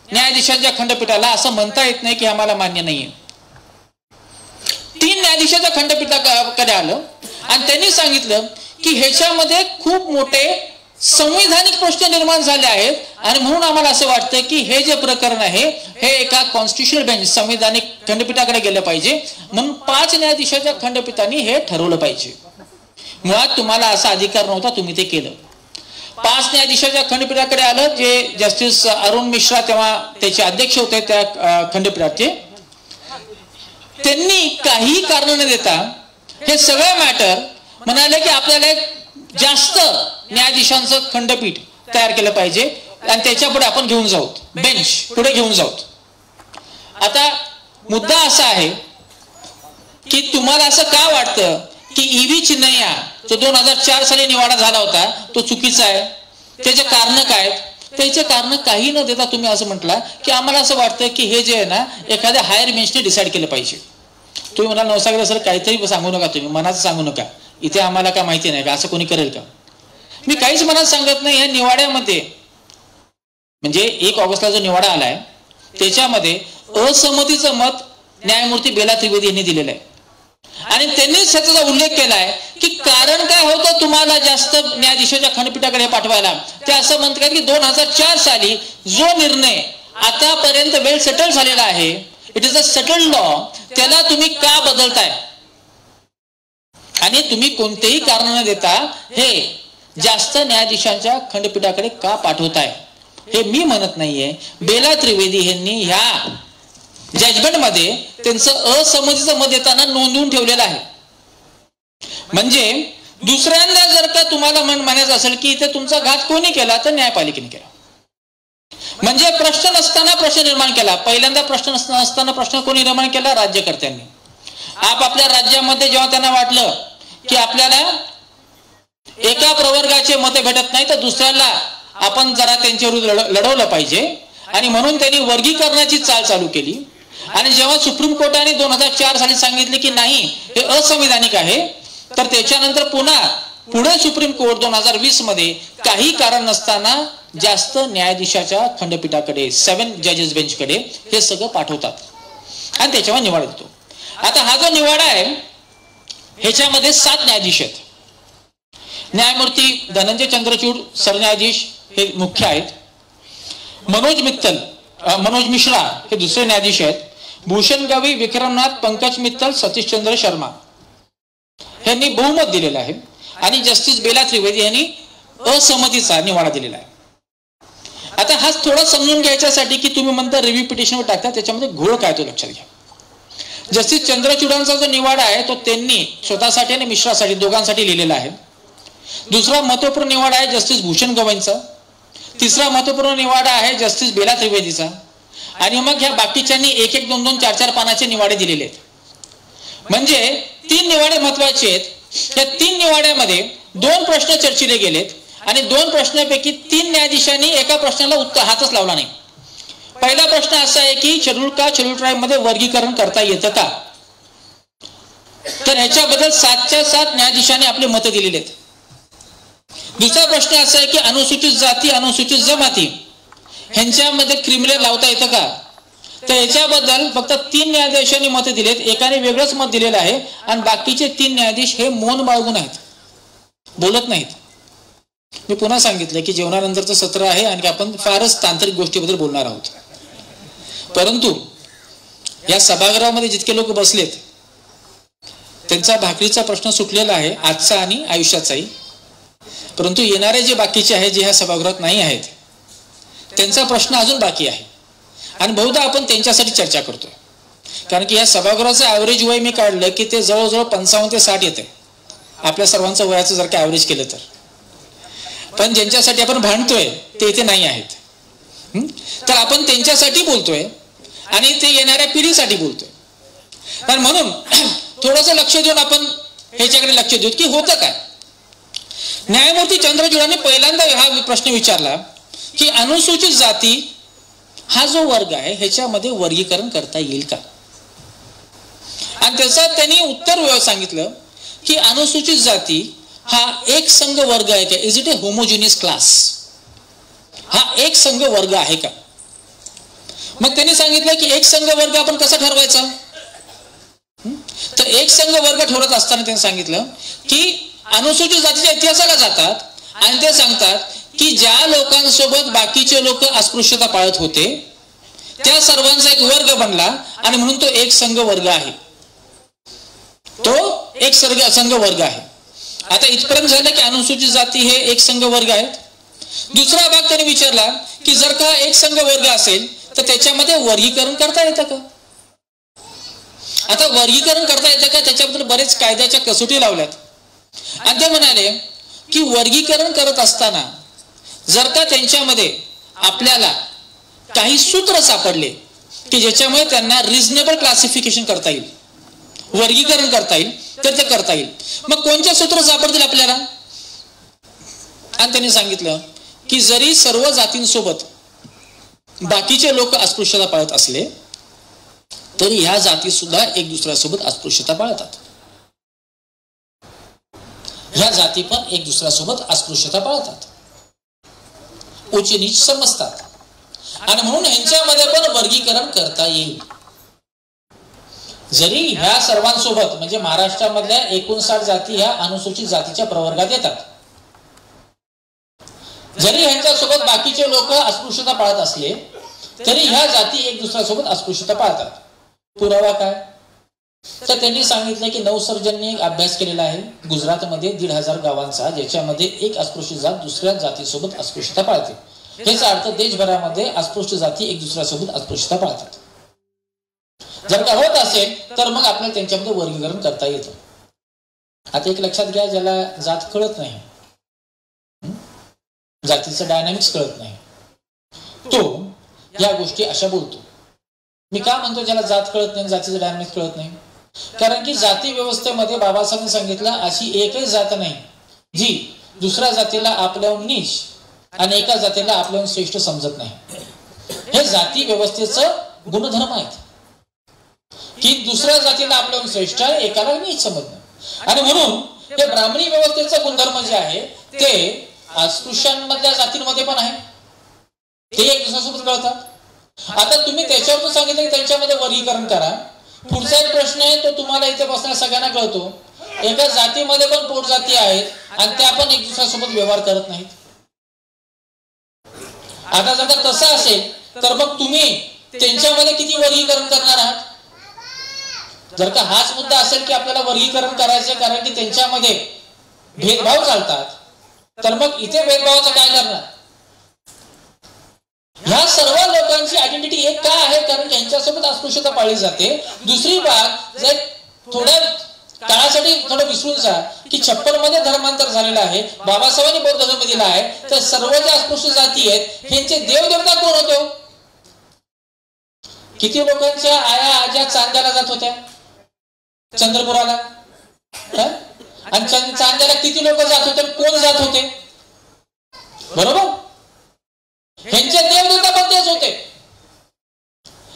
न्यायाधीशांच्या खंडपीठाला असं म्हणता येत नाही की आम्हाला मान्य नाहीये. 3 न्यायाधीशाच्या खंडपीठाकडे आलं आणि त्यांनी सांगितलं की ह्याच्यामध्ये खूप मोठे संवैधानिक प्रश्न निर्माण झाले आहेत आणि म्हणून आम्हाला असं वाटतं की हे जे प्रकरण आहे हे एका कॉन्स्टिट्युशनल बेंच संवैधानिक खंडपीठाकडे गेलं पाहिजे. म्हणून 5 न्यायाधीशाच्या खंडपीठाने हे ठरवलं पाहिजे. मुळात तुम्हाला असा अधिकार नव्हता, तुम्ही ते केलं. 5 न्यायाधीशाच्या खंडपीठाकडे आलं, जे जस्टिस अरुण मिश्रा तेव्हा त्याचे अध्यक्ष होते त्या खंडपीठाचे. त्यांनी काही कारण न देता हे सगळे मॅटर म्हणाले की आपल्याला एक जास्त न्यायाधीशांचं खंडपीठ तयार केलं पाहिजे आणि त्याच्या पुढे आपण घेऊन जाऊ, बेंच पुढे घेऊन जाऊ. आता मुद्दा असा आहे की तुम्हाला असं का वाटतं की ईव्ही चिन्नया जो 2004 साली निवाडा झाला होता तो चुकीचा आहे? त्याचे कारण काय? त्याचे कारण काही न देता तुम्ही असं म्हटलं की आम्हाला असं वाटतं की हे जे आहे ना एखाद्या हायर बेंचने डिसाईड केलं पाहिजे. तुम्ही म्हणाल नवसागर सर काहीतरी सांगू नका, तुम्ही मनाचं सांगू नका, इथे आम्हाला काय माहिती नाही का, असं कोणी करेल का? मी काहीच मनात सांगत नाही. या निवाड्यामध्ये म्हणजे 1 ऑगस्टला जो निवाडा आलाय त्याच्यामध्ये असंमतीचं मत न्यायमूर्ती बेला त्रिवेदी यांनी दिलेलं आहे आणि त्यांनीच त्याचा उल्लेख केलाय की कारण काय होतं तुम्हाला जास्त न्यायाधीशाच्या खंडपीठाकडे पाठवायला. ते असं म्हणतात की 2004 साली जो निर्णय आतापर्यंत वेल सेटल झालेला आहे, it is a settled law, त्याला तुम्ही का बदलताय आणि तुम्ही कोणतेही कारण न देता हे जास्त न्यायाधीशांच्या खंडपीठाकडे का पाठवताय? हे मी म्हणत नाहीये, बेला त्रिवेदी यांनी ह्या जजमेंट मध्ये त्यांचं असंमतीचं मत देताना नोंदवून ठेवलेलं आहे. म्हणजे दुसऱ्यांदा जर का तुम्हाला म्हणायचं असेल की इथे तुमचा घात कोणी केला तर न्यायपालिकेने केला. म्हणजे प्रश्न नसताना प्रश्न निर्माण केला. पहिल्यांदा प्रश्न नसताना प्रश्न कोणी निर्माण केला? राज्यकर्त्यांनी. आपापल्या राज्यामध्ये जेव्हा त्यांना वाटलं की आपल्याला एका प्रवर्गाचे मते भेटत नाही तर दुसऱ्याला आपण जरा त्यांच्या विरुद्ध लढवलं पाहिजे आणि म्हणून त्यांनी वर्गीकरणाची चाल चालू केली. आणि जेव्हा सुप्रीम कोर्टाने 2004 साली सांगितले की नाही हे असंविधानिक आहे, तर त्याच्यानंतर पुढे सुप्रीम कोर्ट 2020 मध्ये काही कारण नसताना जास्त न्यायाधीशाच्या खंडपीठाकडे 7 जजेस बेंचकडे हे सगळं पाठवतात आणि त्याच्यावर निवाडा देतो. आता हा जो निवाडा आहे ह्याच्यामध्ये 7 न्यायाधीश आहेत. न्यायमूर्ती धनंजय चंद्रचूड सरन्यायाधीश हे मुख्य आहेत. मनोज मिश्रा हे दुसरे न्यायाधीश आहेत. भूषण गवई, विक्रमनाथ, पंकज मित्तल, सतीशचंद्र शर्मा यांनी बहुमत दिलेलं आहे आणि जस्टिस बेला त्रिवेदी यांनी असहमतीचा निवाडा दिलेला आहे. आता हा थोडा समजून घ्यायच्यासाठी की तुम्ही म्हणता रिव्ह्यू पिटिशनवर टाकता त्याच्यामध्ये घोळ काय तो लक्षात घ्या. जस्टिस चंद्रचूडांचा जो निवाडा आहे तो त्यांनी स्वतःसाठी आणि मिश्रासाठी दोघांसाठी लिहिलेला आहे. दुसरा महत्वपूर्ण निवाडा आहे जस्टिस भूषण गवईंचा. तिसरा महत्वपूर्ण निवाडा आहे जस्टिस बेला त्रिवेदीचा. आणि मग ह्या बाकीच्यांनी 1-1, 2-2, 4-4 पानाचे निवाडे दिलेले आहेत. म्हणजे 3 निवाडे महत्वाचे आहेत. या 3 निवाड्यामध्ये 2 प्रश्न चर्चिले गेलेत आणि 2 प्रश्नांपैकी 3 न्यायाधीशांनी एका प्रश्नाला हातच लावला नाही. पहिला प्रश्न असा आहे की शेड्यूल ट्राईब मध्ये वर्गीकरण करता येतं का, तर ह्याच्याबद्दल 7च्या 7 न्यायाधीशांनी आपले मत दिलेले आहेत. दुसरा प्रश्न असा आहे की अनुसूचित जाती अनुसूचित जमाती ह्यांच्यामध्ये क्रिमिनल लावता येतं का, तर याच्याबद्दल फक्त 3 न्यायाधीशांनी मत दिलेत. एकाने वेगळंच मत दिलेलं आहे आणि बाकीचे 3 न्यायाधीश हे मौन बाळगून आहेत, बोलत नाहीत. मी पुन्हा सांगितलं की जेवणानंतरचं सत्र आहे आणि आपण फारच तांत्रिक गोष्टीबद्दल बोलणार आहोत. परंतु या सभागृहामध्ये जितके लोक बसलेत त्यांचा भाकरीचा प्रश्न सुटलेला आहे, आजचा आणि आयुष्याचाही. परंतु येणारे जे बाकीचे आहेत जे ह्या सभागृहात नाही आहेत त्यांचा प्रश्न अजून बाकी आहे आणि बहुधा आपण त्यांच्यासाठी चर्चा करतोय. कारण की या सभागृहाचं ॲव्हरेज वय मी काढलं की ते जवळजवळ 55 ते 60 येते आपल्या सर्वांचं वयाचं जर का ॲव्हरेज केलं तर. पण ज्यांच्यासाठी आपण भांडतोय ते इथे नाही आहेत. तर आपण त्यांच्यासाठी बोलतोय आणि ते येणाऱ्या पिढीसाठी बोलतोय. तर म्हणून थोडंसं लक्ष देऊन आपण ह्याच्याकडे लक्ष देऊ की होतं काय. न्यायमूर्ती चंद्रचूडांनी पहिल्यांदा हा प्रश्न विचारला की अनुसूचित जाती हा जो वर्ग आहे ह्याच्यामध्ये वर्गीकरण करता येईल का, आणि त्याचं त्यांनी उत्तर सांगितलं की अनुसूचित जाती हा एक संघ वर्ग आहे का, is it A homogeneous class, हा एक संघ वर्ग आहे का. मग त्यांनी सांगितलं की एक संघ वर्ग आपण कसा ठरवायचा, तर एक संघ वर्ग ठरवत असताना त्यांनी सांगितलं की अनुसूचित जातीच्या इतिहासाला जातात आणि ते सांगतात की ज्या लोकांसोबत बाकीचे लोक अस्पृश्यता पाळत होते त्या सर्वांचा एक वर्ग बनला आणि म्हणून तो एक संघ वर्ग आहे, तो एक संघ वर्ग आहे. आता इथपर्यंत झालं की अनुसूचित जाती हे एक संघ वर्ग आहेत. दुसरा भाग त्यांनी विचारला की जर का एक संघ वर्ग असेल तर त्याच्यामध्ये वर्गीकरण करता येतं का. आता वर्गीकरण करता येतं का त्याच्याबद्दल बरेच कायद्याच्या कसोटी लावल्यात आणि ते म्हणाले की वर्गीकरण करत असताना जर का त्यांच्यामध्ये आपल्याला काही सूत्र सापडले की ज्याच्यामुळे त्यांना रिझनेबल क्लासिफिकेशन करता येईल, वर्गीकरण करता येईल, तर ते करता येईल. मग कोणते सूत्र सापडतील आपल्याला, आणि त्यांनी सांगितलं की जरी सर्व जातींसोबत बाकीचे लोक अस्पृश्यता पाळत असले तरी ह्या जाती सुद्धा एक दुसऱ्यासोबत अस्पृश्यता पाळतात. ह्या जाती पण एक दुसऱ्यासोबत अस्पृश्यता पाळतात, उच्च नीच समजतात आणि म्हणून ह्यांच्यामध्ये पण वर्गीकरण करता येईल. जरी ह्या सर्वांसोबत म्हणजे महाराष्ट्रामधल्या 59 जाती ह्या अनुसूचित जातीच्या प्रवर्गात येतात, जरी ह्यांच्यासोबत बाकीचे लोक अस्पृश्यता पाळत असले तरी ह्या जाती एक दुसऱ्यासोबत अस्पृश्यता पाळतात. पुरावा काय, तर त्यांनी सांगितलं की नवसर्जनने एक अभ्यास केलेला आहे गुजरातमध्ये 1,500 गावांचा, ज्याच्यामध्ये एक अस्पृश्य जात दुसऱ्या जातीसोबत अस्पृश्यता पाळते. याचा अर्थ देशभरामध्ये अस्पृश्य जाती एक दुसऱ्यासोबत अस्पृश्यता पाळतात. जर का होत असेल तर मग आपल्याला त्यांच्यामध्ये वर्गीकरण करता येतं. आता एक लक्षात घ्या, ज्याला जात कळत नाही, जातीचं डायनामिक्स कळत नाही, तो या गोष्टी अशा बोलतो. मी का म्हणतो ज्याला जात कळत नाही, जातीचं डायनामिक्स कळत नाही, कारण की जाती व्यवस्थेमध्ये बाबासाहेबांनी सांगितलं अशी एकही जात नाही जी दुसऱ्या जातीला आपल्याहून नीच आणि एका जातीला आपल्याहून श्रेष्ठ समजत नाही. हे जाती व्यवस्थेचं गुणधर्म आहेत की दुसऱ्या जातीला आपल्याहून श्रेष्ठ आहे, एकाला नीच समजणं. आणि म्हणून हे ब्राह्मणी व्यवस्थेचं गुणधर्म जे आहे ते अस्पृश्यांमधल्या जातींमध्ये पण आहे. ते एक दुसऱ्यासोबत कळतात. आता तुम्ही त्याच्यावर सांगितलं की त्यांच्यामध्ये वर्गीकरण करा. पुढचा एक प्रश्न आहे तो तुम्हाला इथे बसणाऱ्या सगळ्यांना कळतो. एका जातीमध्ये पण पोट जाती आहेत आणि त्या पण एक दुसऱ्यासोबत व्यवहार करत नाहीत. आता जर का तसं असेल तर मग तुम्ही त्यांच्यामध्ये किती वर्गीकरण करणार आहात? जर का हाच मुद्दा असेल की आपल्याला वर्गीकरण करायचे कारण की त्यांच्यामध्ये भेदभाव चालतात, तर मग इथे भेदभावाचं काय करणार? ह्या सर्व लोकांची आयडेंटिटी एक काय आहे? कारण त्यांच्यासोबत अस्पृश्यता पाळली जाते. दुसरी बात, जर थोड्या काळासाठी थोडं विसरून जा की 56 मध्ये धर्मांतर झालेलं आहे, बाबासाहेबांनी बौद्ध धर्म दिला आहे, तर सर्व ज्या अस्पृश्य जाती आहेत ह्यांचे देवदेवता कोण होते? किती लोकांच्या आया आज्या चांद्याला जात होत्या, चंद्रपुराला, आणि चांद्याला किती लोक जात होते? कोण जात होते? बरोबर, ह्यांचे देवदेवता पण तेच होते.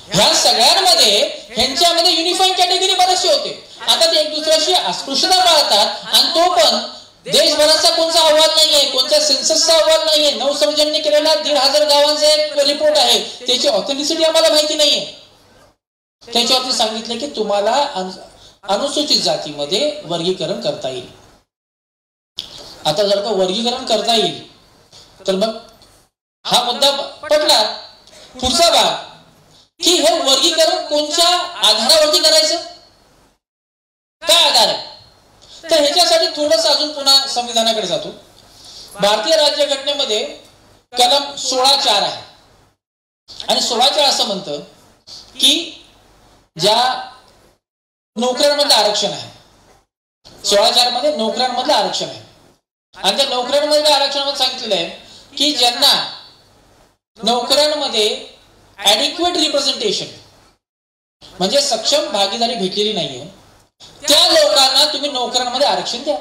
ह्या सगळ्यांमध्ये ह्यांच्यामध्ये युनिफाईंग कॅटेगरी बरेचसे होते. आता ते एक दुसऱ्याशी अस्पृश्यता पाळतात आणि तो पण देशभराचा कोणता अहवाल नाहीये, कोणत्या सेन्ससचा अहवाल नाहीये. नवसर्जनने केलेला 1,500 गावांचा एक रिपोर्ट आहे, त्याची ऑथेंटिसिटी आम्हाला माहिती नाहीये. त्याच्यावरती सांगितलं की तुम्हाला अनुसूचित जातीमध्ये वर्गीकरण करता येईल. आता जर का वर्गीकरण करता येईल तर मग हा मुद्दा पटला. पुढचा भाग की हे वर्गीकरण कोणत्या आधारावरती करायचं, काय आधार आहे? तर ह्याच्यासाठी थोडंसं अजून पुन्हा संविधानाकडे जातो. भारतीय राज्यघटनेमध्ये कलम 16(4) आहे आणि 16(4) असं म्हणतं की ज्या नोकऱ्यांमधलं आरक्षण आहे, 16(4) मध्ये नोकऱ्यांमधलं आरक्षण आहे आणि त्या नोकऱ्यांमधल्या आरक्षणामध्ये सांगितलेलं आहे की ज्यांना नोकऱ्यांमध्ये ऍडिक्वेट रिप्रेझेंटेशन म्हणजे सक्षम भागीदारी भेटलेली नाहीये, त्या लोकांना तुम्ही नोकऱ्यांमध्ये आरक्षण द्या.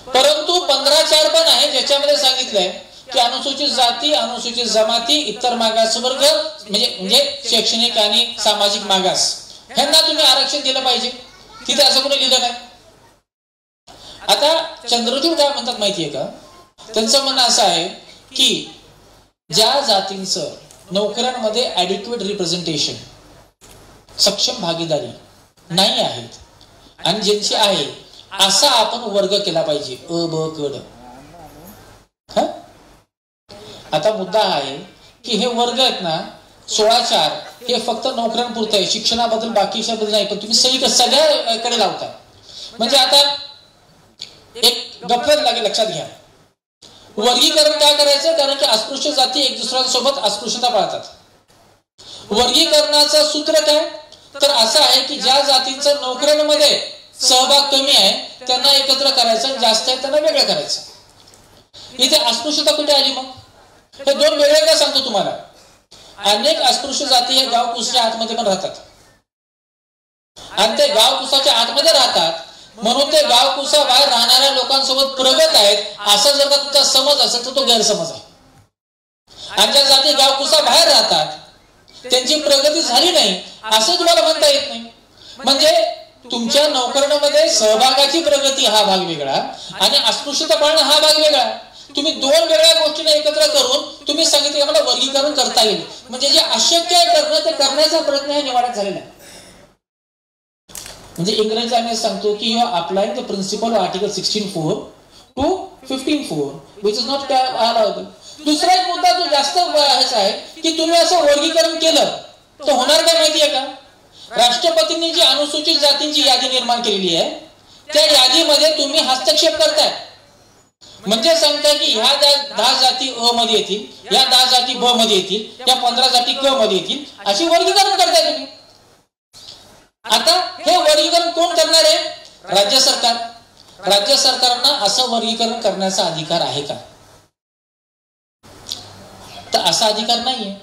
परंतु 15(4) पण आहे ज्याच्यामध्ये सांगितलंय की अनुसूचित जाती, अनुसूचित जमाती, इतर मागासवर्ग म्हणजे शैक्षणिक आणि सामाजिक मागास ह्यांना तुम्ही आरक्षण दिलं पाहिजे. तिथे असं कोणी लिहिलं नाही. आता चंद्रचूड काय म्हणतात माहितीये का? त्यांचं म्हणणं असं आहे की ज्या जातींचं नोकऱ्यांमध्ये ऍडिक्वेट रिप्रेझेंटेशन सक्षम भागीदारी नाही आहेत आणि ज्यांची आहे असा आपण वर्ग केला पाहिजे, अ ब क ड. आता मुद्दा आहे की हे वर्ग आहेत ना 16(4) हे फक्त नोकऱ्यांपुरतं आहे, शिक्षणाबद्दल बाकीच्या बद्दल नाही. पण तुम्ही सगळ्याकडे लावता. म्हणजे आता एक गफलत लागेल, लक्षात घ्या. वर्गीकरण काय करायचं? कारण की अस्पृश्य जाती एक दुसऱ्यांसोबत अस्पृश्यता पाळतात. वर्गीकरणाचं सूत्र काय? तर असं आहे की ज्या जातींचं नोकऱ्यांमध्ये सहभाग कमी आहे त्यांना एकत्र करायचं, जास्त आहे त्यांना वेगळं करायचं. इथे अस्पृश्यता कुठे आली? मग हे दोन वेगळे सांगतो तुम्हाला. अनेक अस्पृश्य जाती हे गाव कुसाच्या आतमध्ये पण राहतात आणि ते गाव कुसाच्या आतमध्ये राहतात म्हणून ते गाव कुसा बाहेर राहणाऱ्या लोकांसोबत प्रगत आहेत असा जर का तुमचा समज असेल तर तो गैरसमज आहे. आणि ज्या जाती गाव कुसा बाहेर राहतात त्यांची प्रगती झाली नाही असं तुम्हाला म्हणता येत नाही. म्हणजे तुमच्या नोकऱ्यांमध्ये सहभागाची प्रगती हा भाग वेगळा आणि अस्पृश्यता पाळणं हा भाग वेगळा. तुम्ही दोन वेगळ्या गोष्टींना एकत्र करून तुम्ही सांगितले आम्हाला वर्गीकरण करता येईल. म्हणजे जे अशक्य आहे करणं ते करण्याचा प्रयत्न हा निवाडा झालेला आहे. म्हणजे इंग्रजी आम्ही सांगतो की you are applying the principle of article 16(4) to 15(4) which is not allowed. दुसरा एक मुद्दा जो जास्त आहे की तुम्ही असं वर्गीकरण केलं तर होणार काय माहितीये का? राष्ट्रपतींनी जी अनुसूचित जातींची यादी निर्माण केलेली आहे त्या यादीमध्ये तुम्ही हस्तक्षेप करताय. म्हणजे सांगताय की ह्या 10 जाती अ मध्ये येतील, या 10 जाती ब मध्ये येतील, या 15 जाती क मध्ये येतील, अशी वर्गीकरण करताय तुम्ही. आता हे वर्गीकरण कोण करणार आहे? राज्य सरकार. राज्य सरकारना असं वर्गीकरण करण्याचा अधिकार आहे का? तर असा अधिकार नाहीये.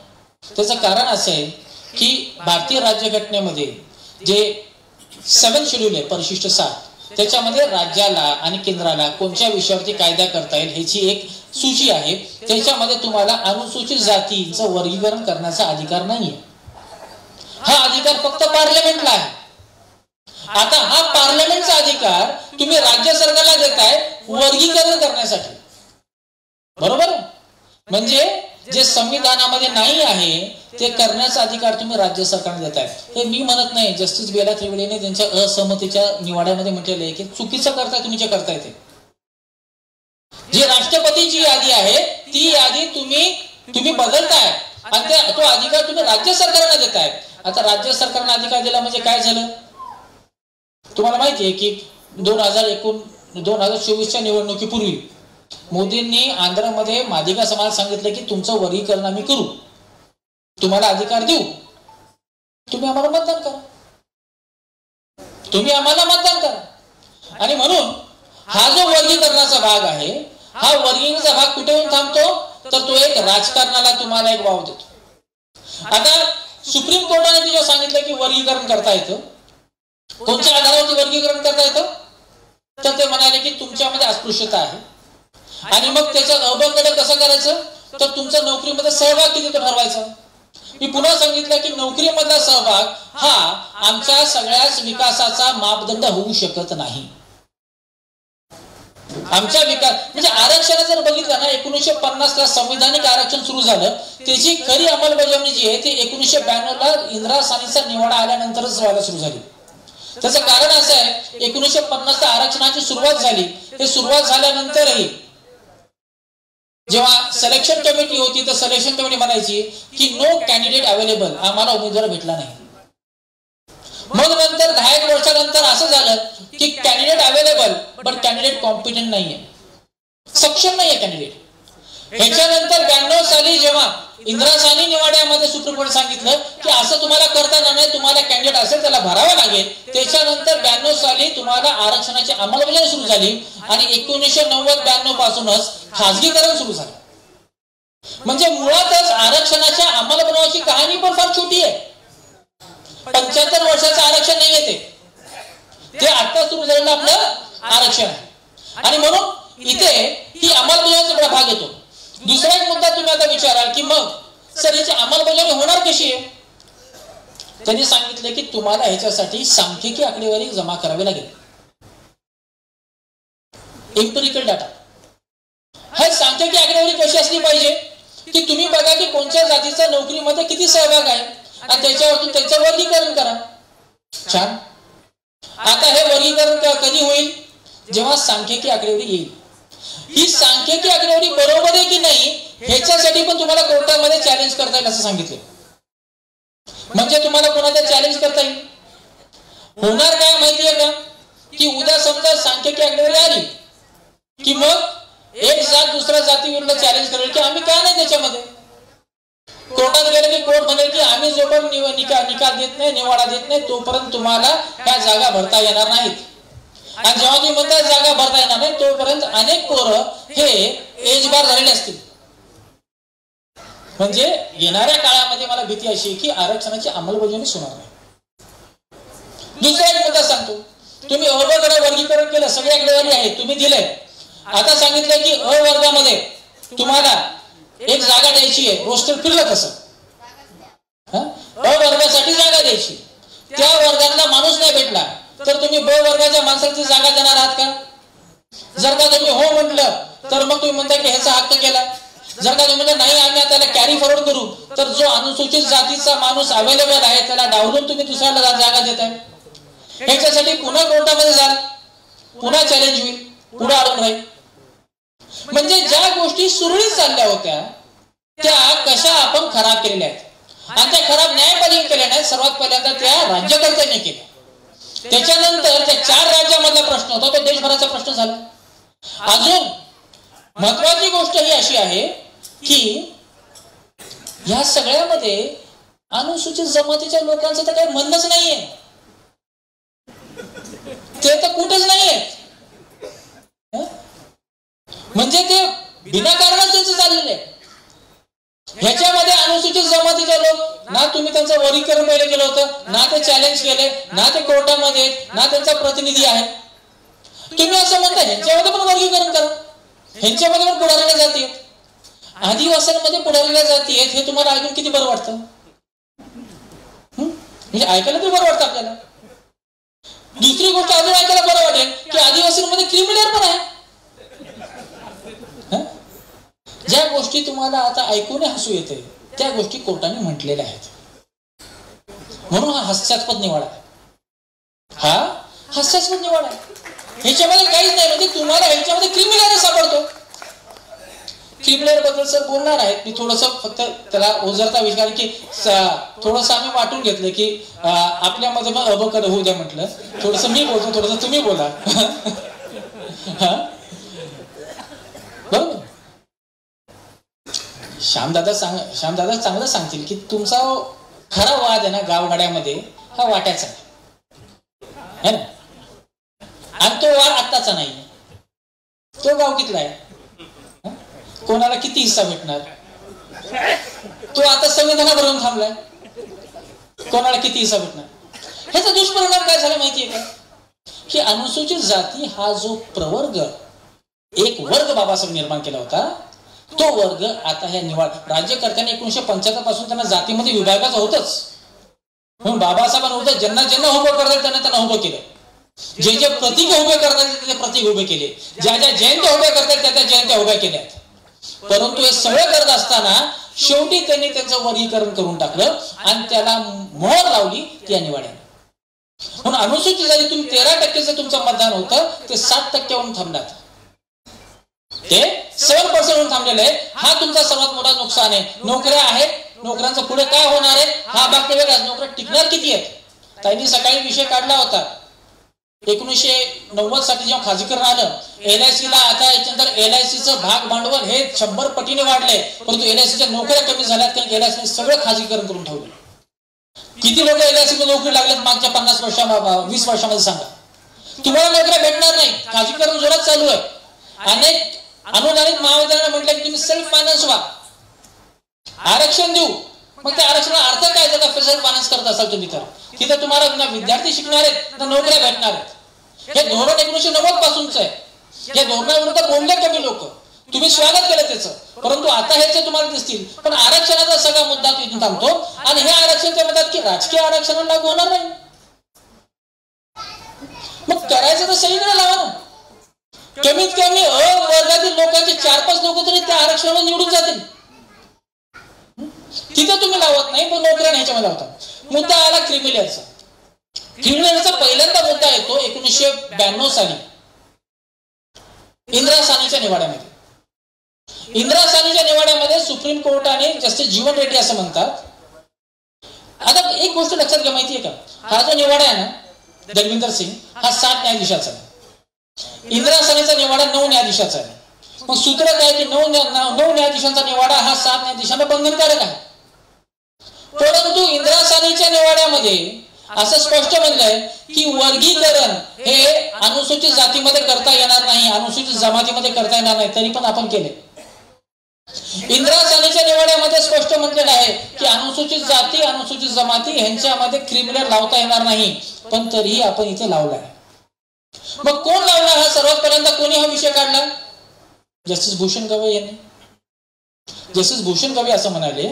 त्याचं कारण असं आहे की भारतीय राज्यघटनेमध्ये जे 7 शेड्यूल आहे, परिशिष्ट 7, त्याच्यामध्ये राज्याला आणि केंद्राला कोणत्या विषयावरती कायदा करता येईल ह्याची एक सूची आहे त्याच्यामध्ये तुम्हाला अनुसूचित जातींचं वर्गीकरण करण्याचा अधिकार नाहीये. हा अधिकार फक्त पार्लमेंटला आहे. आता हा पार्लमेंटचा अधिकार तुम्ही राज्य सरकारला देताय वर्गीकरण करण्यासाठी, बरोबर? म्हणजे जे संविधानामध्ये नाही आहे ते करण्याचा अधिकार तुम्ही राज्य सरकारने देताय. हे मी म्हणत नाही, जस्टिस बेला त्रिवेदीने त्यांच्या असहमतीच्या निवाड्यामध्ये म्हटलेले आहे की चुकीचं करताय तुम्ही जे करताय ते. जी राष्ट्रपतीची यादी आहे ती यादी तुम्ही बदलताय आणि तो अधिकार तुम्ही राज्य सरकारला देताय. आता राज्य सरकारने अधिकार दिला म्हणजे काय झालं तुम्हाला माहिती आहे की 2024च्या निवडणुकीपूर्वी मोदींनी आंध्रमध्ये मादिगा समाज सांगितलं की तुमचं वर्गीकरण आम्ही करू, तुम्हाला अधिकार देऊ, तुम्ही आम्हाला मतदान करा, तुम्ही आम्हाला मतदान करा. आणि म्हणून हा जो वर्गीकरणाचा भाग आहे हा वर्गीकरणाचा भाग कुठे येऊन थांबतो तर तो एक राजकारणाला तुम्हाला एक वाव देतो. आता सुप्रीम कोर्टाने जेव्हा सांगितलं की वर्गीकरण करता येतं, कोणत्या आधारावरती वर्गीकरण करता येतं तर ते म्हणाले की तुमच्यामध्ये अस्पृश्यता आहे आणि मग त्याच्या अवबंधन कसं करायचं तर तुमचा नोकरीमध्ये सहभाग किती तो ठरवायचा. मी पुन्हा सांगितलं की नोकरीमधला सहभाग हा आमच्या सगळ्याच विकासाचा मापदंड होऊ शकत नाही. आमच्या विकास म्हणजे आरक्षण जर बघितलं ना 1950 ला संविधानिक आरक्षण सुरू झालं, त्याची खरी अंमलबजावणी जी आहे ती 1992 ला इंदिरा सानीचा निवाडा आल्यानंतरच व्हायला सुरू झाली. त्याचं कारण असं आहे 1950 ला आरक्षणाची सुरुवात झाली, ते सुरुवात झाल्यानंतरही जेव्हा सिलेक्शन कमिटी होती तर सिलेक्शन कमिटी म्हणायची की नो कॅन्डिडेट अवेलेबल, आम्हाला उमेदवार भेटला नाही. मग नंतर 10 वर्षानंतर असं झालं की candidate available but candidate competent नाहीये, सक्षम नाहीये कॅन्डिडेट. ह्याच्यानंतर 92 साली जेव्हा इंदिरा सानी निवाड्यामध्ये सुप्रीम कोर्ट सांगितलं की असं तुम्हाला करता येणार नाही, तुम्हाला कॅन्डिडेट असेल त्याला भरावं लागेल. त्याच्यानंतर 92 साली तुम्हाला आरक्षणाची अंमलबजावणी सुरू झाली आणि 1990-92 पासूनच खासगीकरण सुरू झालं. म्हणजे मुळातच आरक्षणाच्या अंमलबजावणीची कहाणी पण फार छोटी आहे. 75 वर्षाचं आरक्षण नाहीये ते आता सुरू झालेलं आपलं आरक्षण आहे. आणि म्हणून इथे ही अंमलबजावणीचा भाग येतो. दुसरा एक मुद्दा तुम्ही आता विचाराल की मग सर याची अंमलबजावणी होणार कशी आहे. त्यांनी सांगितलं की तुम्हाला ह्याच्यासाठी सांख्यिकी आकडेवारी जमा करावी लागेल, एम्पिरिकल डाटा. हा सांख्यिकी आकडेवारी कशी असली पाहिजे की तुम्ही बघा की कोणत्या जातीचा नोकरीमध्ये किती सहभाग आहे आणि त्याच्यावरतून त्याचं वर्गीकरण करा. छान. आता हे वर्गीकरण कधी होईल जेव्हा सांख्यिकी आकडेवारी येईल. ही सांख्यिकी आकडेवारी बरोबर आहे की नाही ह्याच्यासाठी पण तुम्हाला कोर्टामध्ये चॅलेंज करता येईल असं सांगितलं. म्हणजे तुम्हाला कोणाला चॅलेंज करता येईल. होणार काय माहितीये का की उद्या समजा सांख्यिकी आकडेवारी आली की मग एक जात दुसऱ्या जातीविरुद्ध चॅलेंज करेल की आम्ही काय नाही त्याच्यामध्ये. कोर्टात गेले की कोर्ट म्हणेल की आम्ही जोपर्यंत निकाल देत नाही, निवाडा देत नाही तोपर्यंत तुम्हाला ह्या जागा भरता येणार नाहीत. आणि जेव्हा तुम्ही म्हणता जागा भरता येणार नाही तोपर्यंत अनेक पोरं हे एजबार झालेले असतील. म्हणजे येणाऱ्या काळामध्ये मला भीती अशी आहे की आरक्षणाची अंमलबजावणी होणार नाही. दुसरा एक मुद्दा सांगतो. तुम्ही अ गटात वर्गीकरण केलं, सगळे आकडेवारी आहे तुम्ही दिले. आता सांगितलं की अ वर्गामध्ये तुम्हाला एक जागा द्यायची आहे. रोस्टर फिरलं कसं अ वर्गासाठी जागा द्यायची, त्या वर्गातला माणूस नाही भेटला तर तुम्ही ब वर्गाच्या माणसाची जागा देणार आहात का. जर का तुम्ही हो म्हटलं तर मग तुम्ही म्हणता की ह्याचा हक्क केला. जर का तुम्ही म्हणता नाही आम्ही त्याला कॅरी फॉरवर्ड करू तर जो अनुसूचित जातीचा माणूस अवेलेबल आहे त्याला डावलून तुम्ही दुसऱ्याला जागा देताय. ह्याच्यासाठी पुन्हा कोर्टामध्ये जाल, पुन्हा चॅलेंज होईल, पुढे अडून राहील. म्हणजे ज्या गोष्टी सुरळीत चालल्या होत्या त्या कशा आपण खराब केलेल्या आहेत. आणि त्या खराब न्यायपालिकेने केल्या नाहीत, सर्वात पहिल्यांदा त्या राज्यकर्त्यांनी केल्या. त्याच्यानंतर त्या 4 राज्यामधला प्रश्न होता तो देशभराचा प्रश्न झाला. अजून महत्वाची गोष्ट ही अशी आहे की या सगळ्यामध्ये अनुसूचित जमातीच्या लोकांचं तर काही म्हणणंच नाहीये, ते तर कुठेच नाहीये. म्हणजे ते विनाकारणच त्यांचं चाललेलं आहे. ह्याच्यामध्ये अनुसूचित जमातीचे लोक ना तुम्ही त्यांचं वर्गीकरण पहिले केलं होतं, ना ते चॅलेंज केले, ना ते कोर्टामध्ये, ना त्यांचा प्रतिनिधी आहे. तुम्ही असं म्हणता ह्याच्यामध्ये पण वर्गीकरण करा. ह्यांच्यामध्ये पण पुढारल्या जाती आहेत, आदिवासींमध्ये पुढारल्या जाती आहेत. हे तुम्हाला ऐकून किती बरं वाटतं? म्हणजे ऐकायला ते बरं वाटतं आपल्याला. दुसरी गोष्ट अजून ऐकायला बरं वाटेल की आदिवासींमध्ये क्रिमिनल पण आहे. ज्या गोष्टी तुम्हाला आता ऐकून हसू येते त्या गोष्टी कोर्टाने म्हटलेल्या आहेत. म्हणून हा हास्यास्पद निवाडा आहे. हा हास्यास्पद निवाडा आहे. ह्याच्यामध्ये काहीच नाही. म्हणजे तुम्हाला ह्याच्यामध्ये क्रिमिनल सापडतो. क्रिमिनल बद्दल सर बोलणार आहेत. मी थोडस फक्त त्याला ओझरता विचार की थोडस आम्ही वाटून घेतलं की आपल्यामध्ये मग अबकड होऊ द्या म्हटलं. थोडस मी बोलतो, थोडस तुम्ही बोला. बरोबर. श्यामदादा चांगलं सांगतील की तुमचा खरा वाद आहे ना गावगाड्यामध्ये हा वाट्याचा आहे ना. आणि तो वाद आत्ताचा नाही. तो गाव कितला आहे, कोणाला किती हिस्सा भेटणार, तो आता संविधानाबरोबर थांबलाय, कोणाला किती हिस्सा भेटणार. ह्याचा दुष्परिणाम काय झाला माहितीये का, की अनुसूचित जाती हा जो प्रवर्ग, एक वर्ग बाबासाहेब निर्माण केला होता, तो वर्ग आता ह्या निवाड राज्यकर्त्यांनी 1975 पासून त्यांना जातीमध्ये विभागाचं होतच. म्हणून बाबासाहेबांना होतं ज्यांना ज्यांना उभं करतात त्यांना उभं केलं. जे जे प्रतीक उभे करतात ते प्रतीक उभे केले, ज्या ज्या जयंत्या उभ्या करतात त्या त्या जयंत्या उभ्या केल्या. परंतु हे सगळं करत असताना शेवटी त्यांनी त्यांचं वर्गीकरण करून टाकलं आणि त्याला मोहर लावली त्या निवाड्याने. म्हणून अनुसूचित जाती तुम्ही 13% तुमचं मतदान होतं ते 7% थांबलात, ते 7% होऊन थांबलेलं आहे. हा तुमचा सर्वात मोठा नुकसान आहे. नोकऱ्या आहेत, नोकऱ्यांचं पुढे काय होणार आहे हा भाग वेगळाच. नोकऱ्या टिकणार किती आहेत. त्यांनी सकाळी विषय काढला होता 1990 साठी जेव्हा खाजगीकरण आलं, LIC ला आता याच्यानंतर LICचं भाग भांडवल हे 100 पटीने वाढलंय. परंतु LICच्या नोकऱ्या कमी झाल्यात कारण LIC सगळं खाजगीकरण करून ठेवलं. किती लोक LIC ला नोकरी लागलेत मागच्या 20 वर्षामध्ये सांगा. तुम्हाला नोकऱ्या भेटणार नाही. खाजगीकरण जोरात चालू आहे. अनेक अनुदानित महाविद्यालयाने म्हटलं की तुम्ही सेल्फ फायनान्स व्हा, आरक्षण देऊ. मग त्या आरक्षणाचा अर्थ काय जर का सेल्फ फायनान्स करत असाल तुम्ही तर तिथे तुम्हाला ना विद्यार्थी शिकणार आहेत ना नोकऱ्या भेटणार आहेत. हे धोरण 1990 पासूनच आहे. या धोरणाविरुद्ध बोलले कमी लोक, तुम्ही स्वागत केलं त्याचं. परंतु आता ह्याचे तुम्हाला दिसतील. पण आरक्षणाचा सगळा मुद्दा तिथून थांबतो आणि हे आरक्षण ते म्हणतात की राजकीय आरक्षण लागू होणार नाही. मग करायचं तर सगळीकडे लावा ना. कमीत कमी अ वर्गातील लोकांचे 4-5 लोक तरी त्या आरक्षणावर निवडून जातील. तिथे तुम्ही लावत नाही पण नोकऱ्या ह्याच्यामध्ये लावतात. मुद्दा आला क्रिमिनलचा. क्रिमिनलचा पहिल्यांदा मुद्दा येतो 1992 साली इंदिरा सानीच्या निवाड्यामध्ये. इंदिरा सानीच्या निवाड्यामध्ये सुप्रीम कोर्टाने जस्टिस जीवन रेड्डी असं म्हणतात. आता एक गोष्ट लक्षात घ्या, माहितीये का, हा जो निवाडा आहे ना दलविंदर सिंग हा 7 न्यायाधीशाचा आहे. इंदिरा सानीचा निवाडा 9 न्यायाधीशाचा आहे. मग सूत्र काय की 9 न्यायाधीशांचा निवाडा हा 7 न्यायाधीशांना बंधनकारक आहे. परंतु इंदिरा सानीच्या निवाड्यामध्ये असं स्पष्ट म्हणलंय की वर्गीकरण हे अनुसूचित जातीमध्ये करता येणार नाही, अनुसूचित जमातीमध्ये करता येणार नाही. तरी पण आपण केले. इंदिरा सानीच्या निवाड्यामध्ये स्पष्ट म्हटलेलं आहे की अनुसूचित जाती अनुसूचित जमाती यांच्यामध्ये क्रिमिनल लावता येणार नाही. पण तरीही आपण इथे लावलाय. मग कोण लावला हा सर्वात पहिल्यांदा कोणी हा विषय काढला? जस्टिस भूषण गवई यांनी. जस्टिस भूषण गवई असं म्हणाले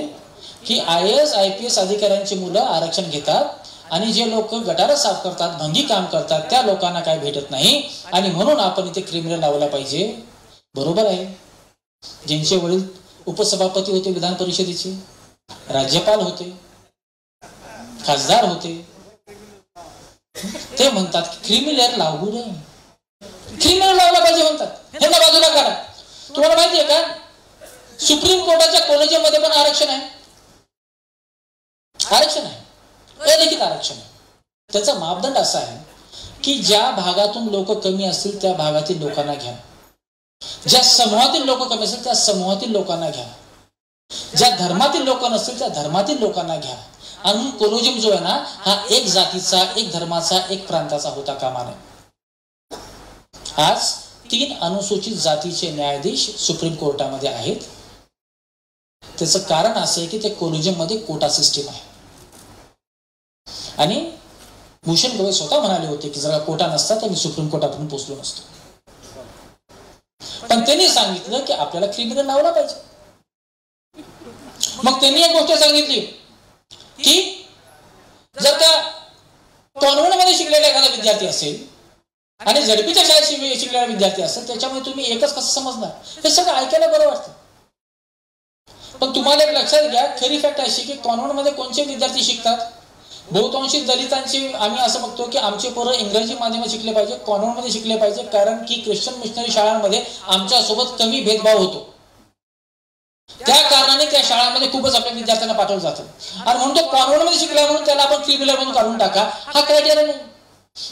की IAS IPS अधिकाऱ्यांची मुलं आरक्षण घेतात आणि जे लोक गटार साफ करतात, भंगी काम करतात, त्या लोकांना काय भेटत नाही आणि म्हणून आपण इथे क्रिमिनल लावला पाहिजे. बरोबर आहे. ज्यांचे वडील उपसभापती होते विधान परिषदेचे, राज्यपाल होते, खासदार होते, ते म्हणतात क्रिमिनल लावू नये, क्रिमिनल लावला पाहिजे म्हणतात. ह्यांना बाजूला काढा. तुम्हाला माहितीये का सुप्रीम कोर्टाच्या कॉलेजमध्ये पण आरक्षण आहे. आरक्षण आहे, अलिखित आरक्षण आहे. त्याचा मापदंड असा आहे की ज्या भागातून लोक कमी असतील त्या भागातील लोकांना घ्या, ज्या समूहातील लोक कमी असतील त्या समूहातील लोकांना घ्या, ज्या धर्मातील लोक नसतील त्या धर्मातील लोकांना घ्या. आणि कोलोजियम जो आहे ना हा एक जातीचा, एक धर्माचा, एक प्रांताचा होता कामा नये. आज 3 अनुसूचित जातीचे न्यायाधीश सुप्रीम कोर्टामध्ये आहेत. त्याचं कारण असं आहे की ते कोलोजियम मध्ये कोटा सिस्टीम आहे. आणि भूषण गवई स्वतः म्हणाले होते की जर कोटा नसता तर मी सुप्रीम कोर्टापर्यंत पोहोचलो नसतो. पण पण त्यांनी सांगितलं की आपल्याला क्रिमिनल लावला पाहिजे. मग त्यांनी एक गोष्ट सांगितली की जर का कॉन्व्हेंटमध्ये शिकलेला एखादा विद्यार्थी असेल आणि झडपीच्या शाळेत शिकलेला विद्यार्थी असेल, त्याच्यामुळे तुम्ही एकच कसं समजणार? हे सगळं ऐकायला बरं वाटतं. पण तुम्हाला एक लक्षात घ्या, खरी फॅक्ट अशी की कॉन्व्हेंटमध्ये कोणते विद्यार्थी शिकतात? बहुतांशी दलितांची आम्ही असं बघतो की आमचे पोरं इंग्रजी माध्यमात शिकले पाहिजे, कॉन्व्हेंटमध्ये शिकले पाहिजे, कारण की ख्रिश्चन मिशनरी शाळांमध्ये आमच्यासोबत कमी भेदभाव होतो. त्या कारणाने त्या शाळांमध्ये खूपच आपल्या विद्यार्थ्यांना पाठवलं जातं. आणि म्हणून तो कॉन्व्हेंटमध्ये शिकला म्हणून त्याला आपण क्रिमिनल म्हणून काढून टाका, हा क्रायटेरिया नाही.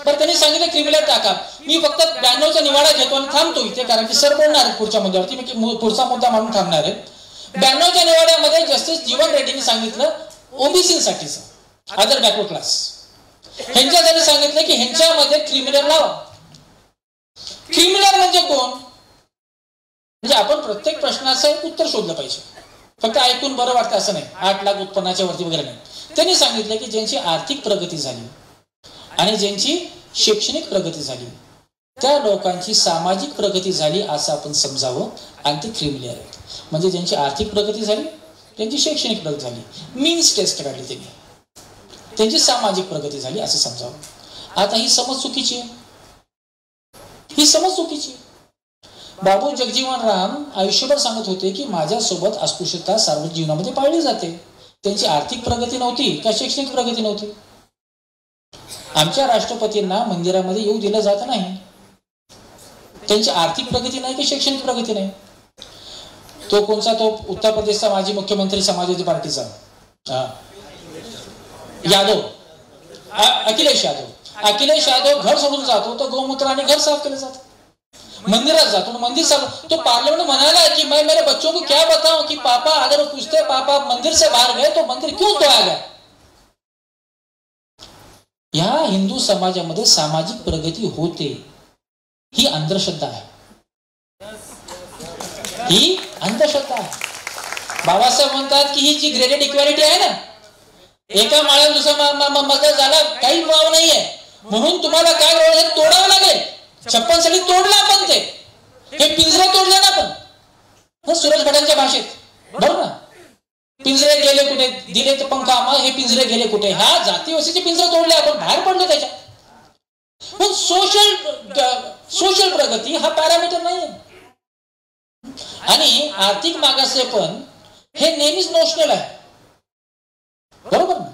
तर त्यांनी सांगितलं क्रिमिनल टाका. मी फक्त 92चा निवाडा घेतो आणि थांबतो इथे, कारण की सर बोलणार आहे पुढच्या मुद्द्यावरती. मी पुढचा मुद्दा म्हणून थांबणार आहे. 92च्या निवाड्यामध्ये जस्टिस जीवन रेड्डीने सांगितलं ओबीसीसाठीचं, अदर बॅकवर्ड क्लास, ह्यांच्यासाठी सांगितलं की ह्यांच्यामध्ये क्रिमिनल लावा. क्रिमिनल म्हणजे कोण? म्हणजे आपण प्रत्येक प्रश्नाचं एक उत्तर शोधलं पाहिजे. फक्त ऐकून बरं वाटतं असं नाही, 8 लाख उत्पन्नाच्या वरती वगैरे नाही. त्यांनी सांगितलं की ज्यांची आर्थिक प्रगती झाली आणि ज्यांची शैक्षणिक प्रगती झाली, त्या लोकांची सामाजिक प्रगती झाली असं आपण समजावं आणि ते क्रिमिनल आहेत. म्हणजे ज्यांची आर्थिक प्रगती झाली, त्यांची शैक्षणिक प्रगती झाली, मीन्स टेस्ट काढली त्यांनी, त्यांची सामाजिक प्रगती झाली असं समजावं. आता ही समज चुकीची आहे, ही समज चुकीची आहे. बाबू जगजीवन राम आयुष्यभर सांगत होते की माझ्यासोबत अस्पृश्यता सार्वजनिक जीवनामध्ये पाळली जाते. त्यांची आर्थिक प्रगती नव्हती का शैक्षणिक प्रगती नव्हती? आमच्या राष्ट्रपतींना मंदिरामध्ये येऊ दिलं जात नाही, त्यांची आर्थिक प्रगती नाही की शैक्षणिक प्रगती नाही? तो कोणचा? तो उत्तर प्रदेशचा माजी मुख्यमंत्री समाजवादी पार्टीचा यादव, अखिलेश यादव. अखिलेश यादव घर सोडून जातो तो गोमूत्राने घर साफ केलं जातं. मंदिरात जातो, मंदिर साफ. तो पार्लियामेंट म्हणाला कि मैं मेरे बच्चों को क्या बताऊं कि पापा अगर पूछते पापा मंदिर से बाहर गए तो मंदिर क्यों धोया गया? या हिंदू समाजामध्ये सामाजिक प्रगती होते, ही अंधश्रद्धा आहे, ही अंधश्रद्धा आहे. बाबासाहेब म्हणतात की ही जी ग्रेडेड इक्वॅलिटी आहे ना, एका माळ्यावर दुसरा मजला झाला काही वाव नाहीये, म्हणून तुम्हाला काय तोडावं लागेल. 56 साली तोडलं आपण, ते हे पिंजरे तोडले ना आपण सुरेश भटांच्या भाषेत, बरोबर ना? पिंजरे गेले कुठे, दिले तर पंखा आम्हाला, हे पिंजरे गेले कुठे? ह्या जातीवस्तीचे पिंजरे तोडले आपण, बाहेर पडलो त्याच्यात. पण सोशल प्रगती हा पॅरामीटर नाही. आणि आर्थिक मागासले पण हे नेहमीच नोशनल आहे, बरोबर ना?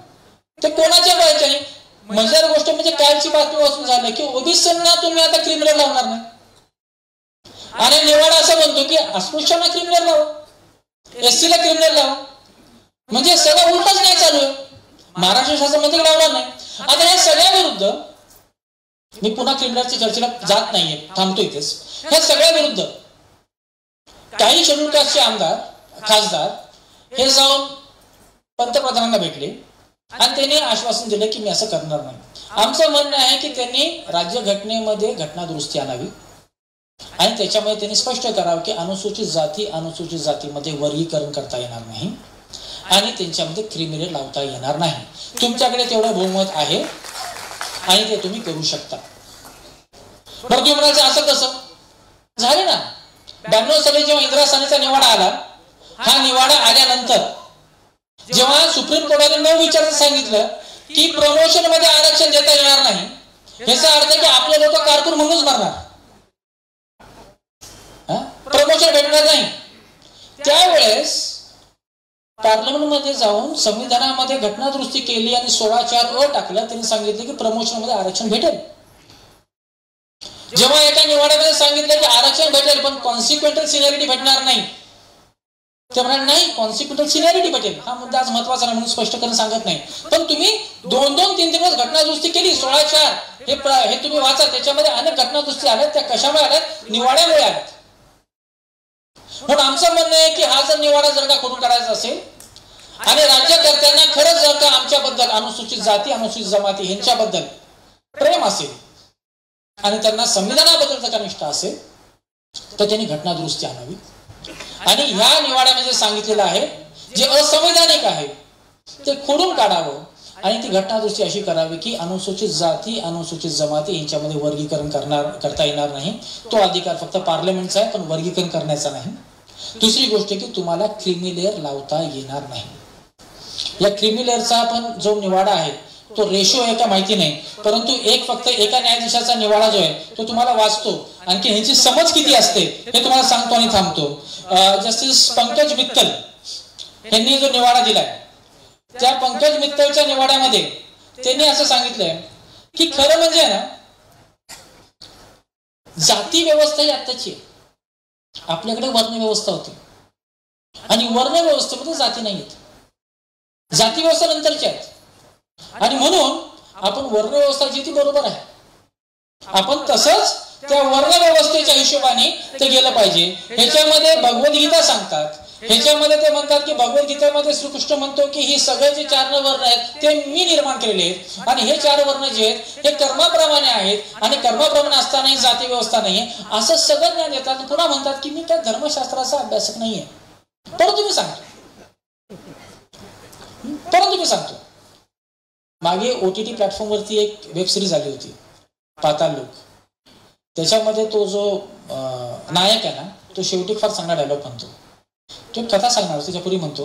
ते कोणाच्या व्हायच्या? मजेदार गोष्ट म्हणजे कालची बातमी वाचून झालं की ओबीसींना तुम्ही आता क्रिमिनल लावणार नाही, आणि निवाडा असं म्हणतो की अस्पृश्यांना क्रिमिनल लावा, एससीला क्रिमिनल लावा. म्हणजे सगळं उलटच नाही चालू आहे. महाराष्ट्र शासन मंत्री लावणार नाही. आता या सगळ्या विरुद्ध मी पुन्हा क्रिमिनलच्या चर्चेला जात नाहीये, थांबतो इथेच. ह्या सगळ्या विरुद्ध काही शेड्यूल कास्टचे आमदार खासदार हे जाऊन पंतप्रधानांना भेटले आणि त्यांनी आश्वासन दिलं की मी असं करणार नाही. आमचं म्हणणं आहे की त्यांनी राज्यघटनेमध्ये घटना दुरुस्ती आणावी आणि त्याच्यामध्ये त्यांनी स्पष्ट करावं की अनुसूचित जातीमध्ये वर्गीकरण करता येणार नाही आणि त्यांच्यामध्ये क्रिमिनल लावता येणार नाही. तुमच्याकडे तेवढं बहुमत आहे आणि ते तुम्ही करू शकता. बरं, तुम्ही म्हणायचं असं कसं झालं ना? 92 साली जेव्हा इंदिरा सानेचा निवाडा आला, हा निवाडा आल्यानंतर जेव्हा सुप्रीम कोर्टाने न विचारता सांगितलं की प्रमोशन मध्ये आरक्षण देता येणार नाही, याचा अर्थ की आपले लोक कारकून म्हणूनच मरणार, प्रमोशन भेटणार नाही. त्यावेळेस पार्लमेंटमध्ये जाऊन संविधानामध्ये घटना दुरुस्ती केली आणि 16(4) टाकलं. त्यांनी सांगितलं की प्रमोशन मध्ये आरक्षण भेटेल. जेव्हा एका निवाड्यामध्ये सांगितलं की आरक्षण भेटेल पण कॉन्सिक्वेंटल सिनियरिटी भेटणार नाही, ते म्हणाले नाही कॉन्सिक्वेंटल सिनियरिटी भेटेल. हा मुद्दा आज महत्वाचा नाही म्हणून स्पष्ट करून सांगत नाही. पण तुम्ही 2-3 दिवस घटना दुरुस्ती केली. 16(4) हे तुम्ही वाचा, त्याच्यामध्ये अनेक घटना दुरुस्ती आल्यात. त्या कशामुळे आल्यात? निवाड्यामुळे आल्यात. म्हणून आमचं म्हणणं आहे की हा जर निवाडा जर का करून काढायचा असेल आणि राज्यकर्त्यांना खरंच जर का आमच्याबद्दल, अनुसूचित जाती अनुसूचित जमाती यांच्याबद्दल प्रेम असेल आणि त्यांना संविधानाबद्दल जर का निष्ठा असेल तर त्यांनी घटना दुरुस्ती आणावी. आणि ह्या निवाड्यामध्ये सांगितलेलं आहे जे असंवैधानिक आहे ते खोडून काढावं आणि ती घटनादुरुस्ती अशी करावी की अनुसूचित जाती अनुसूचित जमाती यांच्यामध्ये वर्गीकरण करता येणार नाही. तो अधिकार फक्त पार्लमेंटचा आहे, पण वर्गीकरण करण्याचा नाही. दुसरी गोष्ट की तुम्हाला क्रिमिलेअर लावता येणार नाही. या क्रिमिलेअरचा पण जो निवाडा आहे तो रेशो आहे का माहिती नाही, परंतु फक्त एका न्यायाधीशाचा निवाडा जो आहे तो तुम्हाला वाचतो. आणखी ह्याची समज किती असते हे तुम्हाला सांगतो आणि थांबतो. जस्टिस पंकज मित्तल यांनी जो निवाडा दिलाय, त्या पंकज मित्तलच्या निवाड्यामध्ये त्यांनी असं सांगितलंय की खरं म्हणजे ना, जाती व्यवस्था ही आत्ताची आहे. आपल्याकडे वर्ण व्यवस्था होती आणि वर्ण व्यवस्थेमध्ये जाती नाही आहेत. जाती व्यवस्था नंतरच्या आहेत आणि म्हणून आपण वर्ण व्यवस्था जी ती बरोबर आहे, आपण तसंच त्या वर्ण व्यवस्थेच्या हिशोबाने ते गेलं पाहिजे. ह्याच्यामध्ये भगवद्गीता सांगतात, ह्याच्यामध्ये ते म्हणतात की भगवद्गीतेमध्ये श्रीकृष्ण म्हणतो की ही सगळे जे 4 वर्ण आहेत ते मी निर्माण केलेले आहेत आणि हे 4 वर्ण जे आहेत हे कर्माप्रमाणे आहेत आणि कर्माप्रमाणे असतानाही जाती व्यवस्था नाहीये, असं सगळं ज्ञान देतात. पुन्हा म्हणतात की मी काय धर्मशास्त्राचा अभ्यासक नाहीये, परंतु मी सांगतो मागे OTT प्लॅटफॉर्मवरती एक वेब सिरीज आली होती पाताल लोक. त्याच्यामध्ये तो जो नायक आहे ना, तो शेवटी फार चांगला डायलॉग म्हणतो. तो कथा सांगणार त्याच्यापूर्वी म्हणतो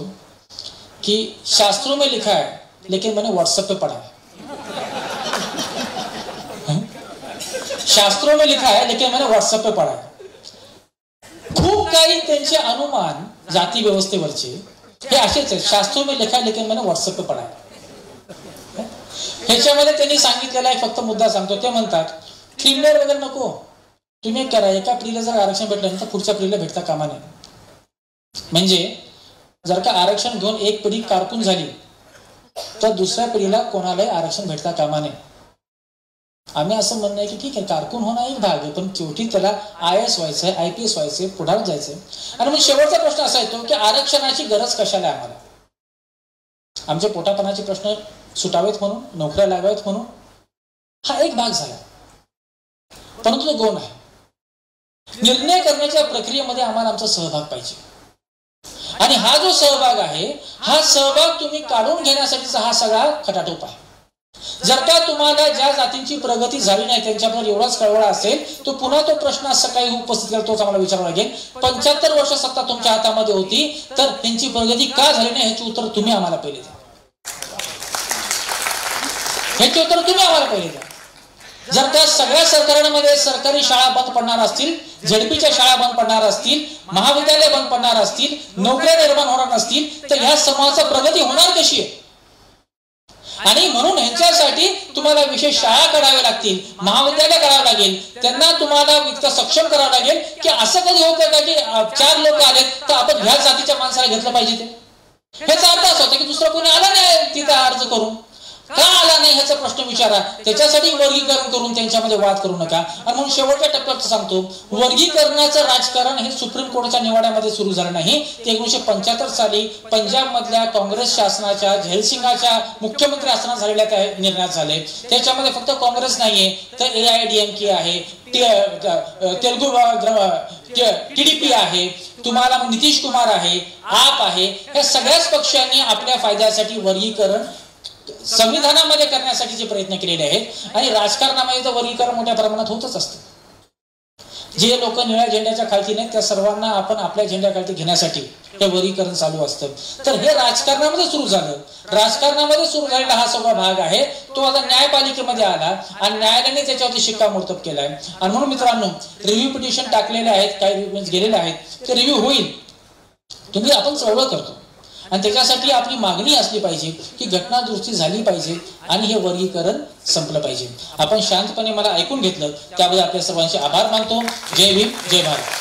की शास्त्रों में लिखा है लेकिन मैंने व्हाट्सएप पे पढ़ा है. शास्त्रों में लिखा है लेकिन मैंने व्हाट्सएप पे पढ़ा है. खूप काही त्यांचे अनुमान जाती व्यवस्थेवरचे हे असेच आहेत. शास्त्रों में लिखा है लेकिन मैंने व्हाट्सएप पे पढ़ा है. ह्याच्यामध्ये त्यांनी सांगितलेला एक फक्त मुद्दा सांगतो. ते म्हणतात क्रिमिनल वगैरे नको, तुम्ही करा. एका पिढीला जर आरक्षण भेटलं तर पुढच्या पिढीला भेटता कामा नये. म्हणजे जर का आरक्षण घेऊन एक पिढी कारकून झाली तर दुसऱ्या पिढीला कोणालाही आरक्षण भेटता कामा नये. आम्ही असं म्हणणं आहे की ठीक आहे, कारकून होणं एक भाग आहे, पण शेवटी त्याला IAS व्हायचंय, IPS व्हायचंय, पुढार जायचंय. आणि मग शेवटचा प्रश्न असा येतो की आरक्षणाची गरज कशाला आहे आम्हाला? आमचे पोटापाण्याचे प्रश्न सुटावेत म्हणून, नोकऱ्या लागावेत म्हणून, हा एक भाग झाला. परंतु तो गौण आहे. निर्णय करण्याच्या प्रक्रियेमध्ये आम्हाला आमचा सहभाग पाहिजे आणि हा जो सहभाग आहे, हा सहभाग तुम्ही काढून घेण्यासाठीचा हा सगळा खटाटोप आहे. जर का तुम्हाला ज्या जातींची प्रगती झाली नाही त्यांच्याबद्दल एवढाच कळवळा असेल, तो पुन्हा तो प्रश्न सकाळी उपस्थित केला तोच आम्हाला विचारावा लागेल. 75 वर्ष सत्ता तुमच्या हातामध्ये होती, तर त्यांची प्रगती का झाली नाही ह्याची उत्तर तुम्ही आम्हाला पहिले द्या. जर त्या सगळ्या सरकारांमध्ये सरकारी शाळा बंद पडणार असतील, झडपीच्या शाळा बंद पडणार असतील, महाविद्यालय बंद पडणार असतील, नोकऱ्या निर्माण होणार नसतील, तर ह्या समाजाची प्रगती होणार कशी आहे? आणि म्हणून ह्यांच्यासाठी तुम्हाला विशेष शाळा कराव्या लागतील, महाविद्यालय करावं लागेल, त्यांना तुम्हाला इतकं सक्षम करावं लागेल की असं कधी होतं का की 4 लोक आलेत तर आपण ह्या जातीच्या माणसाला घेतलं पाहिजे. ते ह्याचा अर्थ असा होता की दुसरा कोणी आला नाही तिथे अर्ज करून, का आला नाही ह्याचा प्रश्न विचारा. त्याच्यासाठी वर्गीकरण करून त्यांच्यामध्ये वाद करू नका. आणि म्हणून शेवटच्या टप्प्यात सांगतो, वर्गीकरणाचं राजकारण हे सुप्रीम कोर्टाच्या निवाड्यामध्ये सुरू झालं नाही. ते 1975 साली पंजाब मधल्या काँग्रेस शासनाच्या झैलसिंगाच्या मुख्यमंत्री असताना झालेल्या त्या निर्णयात झाले. त्याच्यामध्ये फक्त काँग्रेस नाहीये, तर AIADMK आहे, तेलुगू TDP आहे, तुम्हाला नितीश कुमार आहे, आप आहे. या सगळ्याच पक्षांनी आपल्या फायद्यासाठी वर्गीकरण संविधानामध्ये करण्यासाठीचे प्रयत्न केलेले आहेत. आणि राजकारणामध्ये तर वर्गीकरण मोठ्या प्रमाणात होतच असतं. जे लोक निळ्या झेंड्याच्या खालती नाहीत त्या सर्वांना आपण आपल्या झेंड्याखाली घेण्यासाठी हे वर्गीकरण चालू असतं. तर हे राजकारणामध्ये सुरू झालं. राजकारणामध्ये सुरू झालेला हा सगळा भाग आहे तो आता न्यायपालिकेमध्ये आला आणि न्यायालयाने त्याच्यावरती शिक्कामोर्तब केलाय. आणि म्हणून मित्रांनो, रिव्ह्यू पिटिशन टाकलेले आहेत, काही रिव्ह्यू गेलेले आहेत, ते रिव्ह्यू होईल. तुम्ही आपण चळवळ करतो आणि त्याच्यासाठी आपली मागणी असली पाहिजे की घटना दुरुस्ती झाली पाहिजे आणि हे वर्गीकरण संपलं पाहिजे. आपण शांतपणे मला ऐकून घेतलं त्याबद्दल आपल्या सर्वांचे आभार मानतो. जय भीम, जय भारत.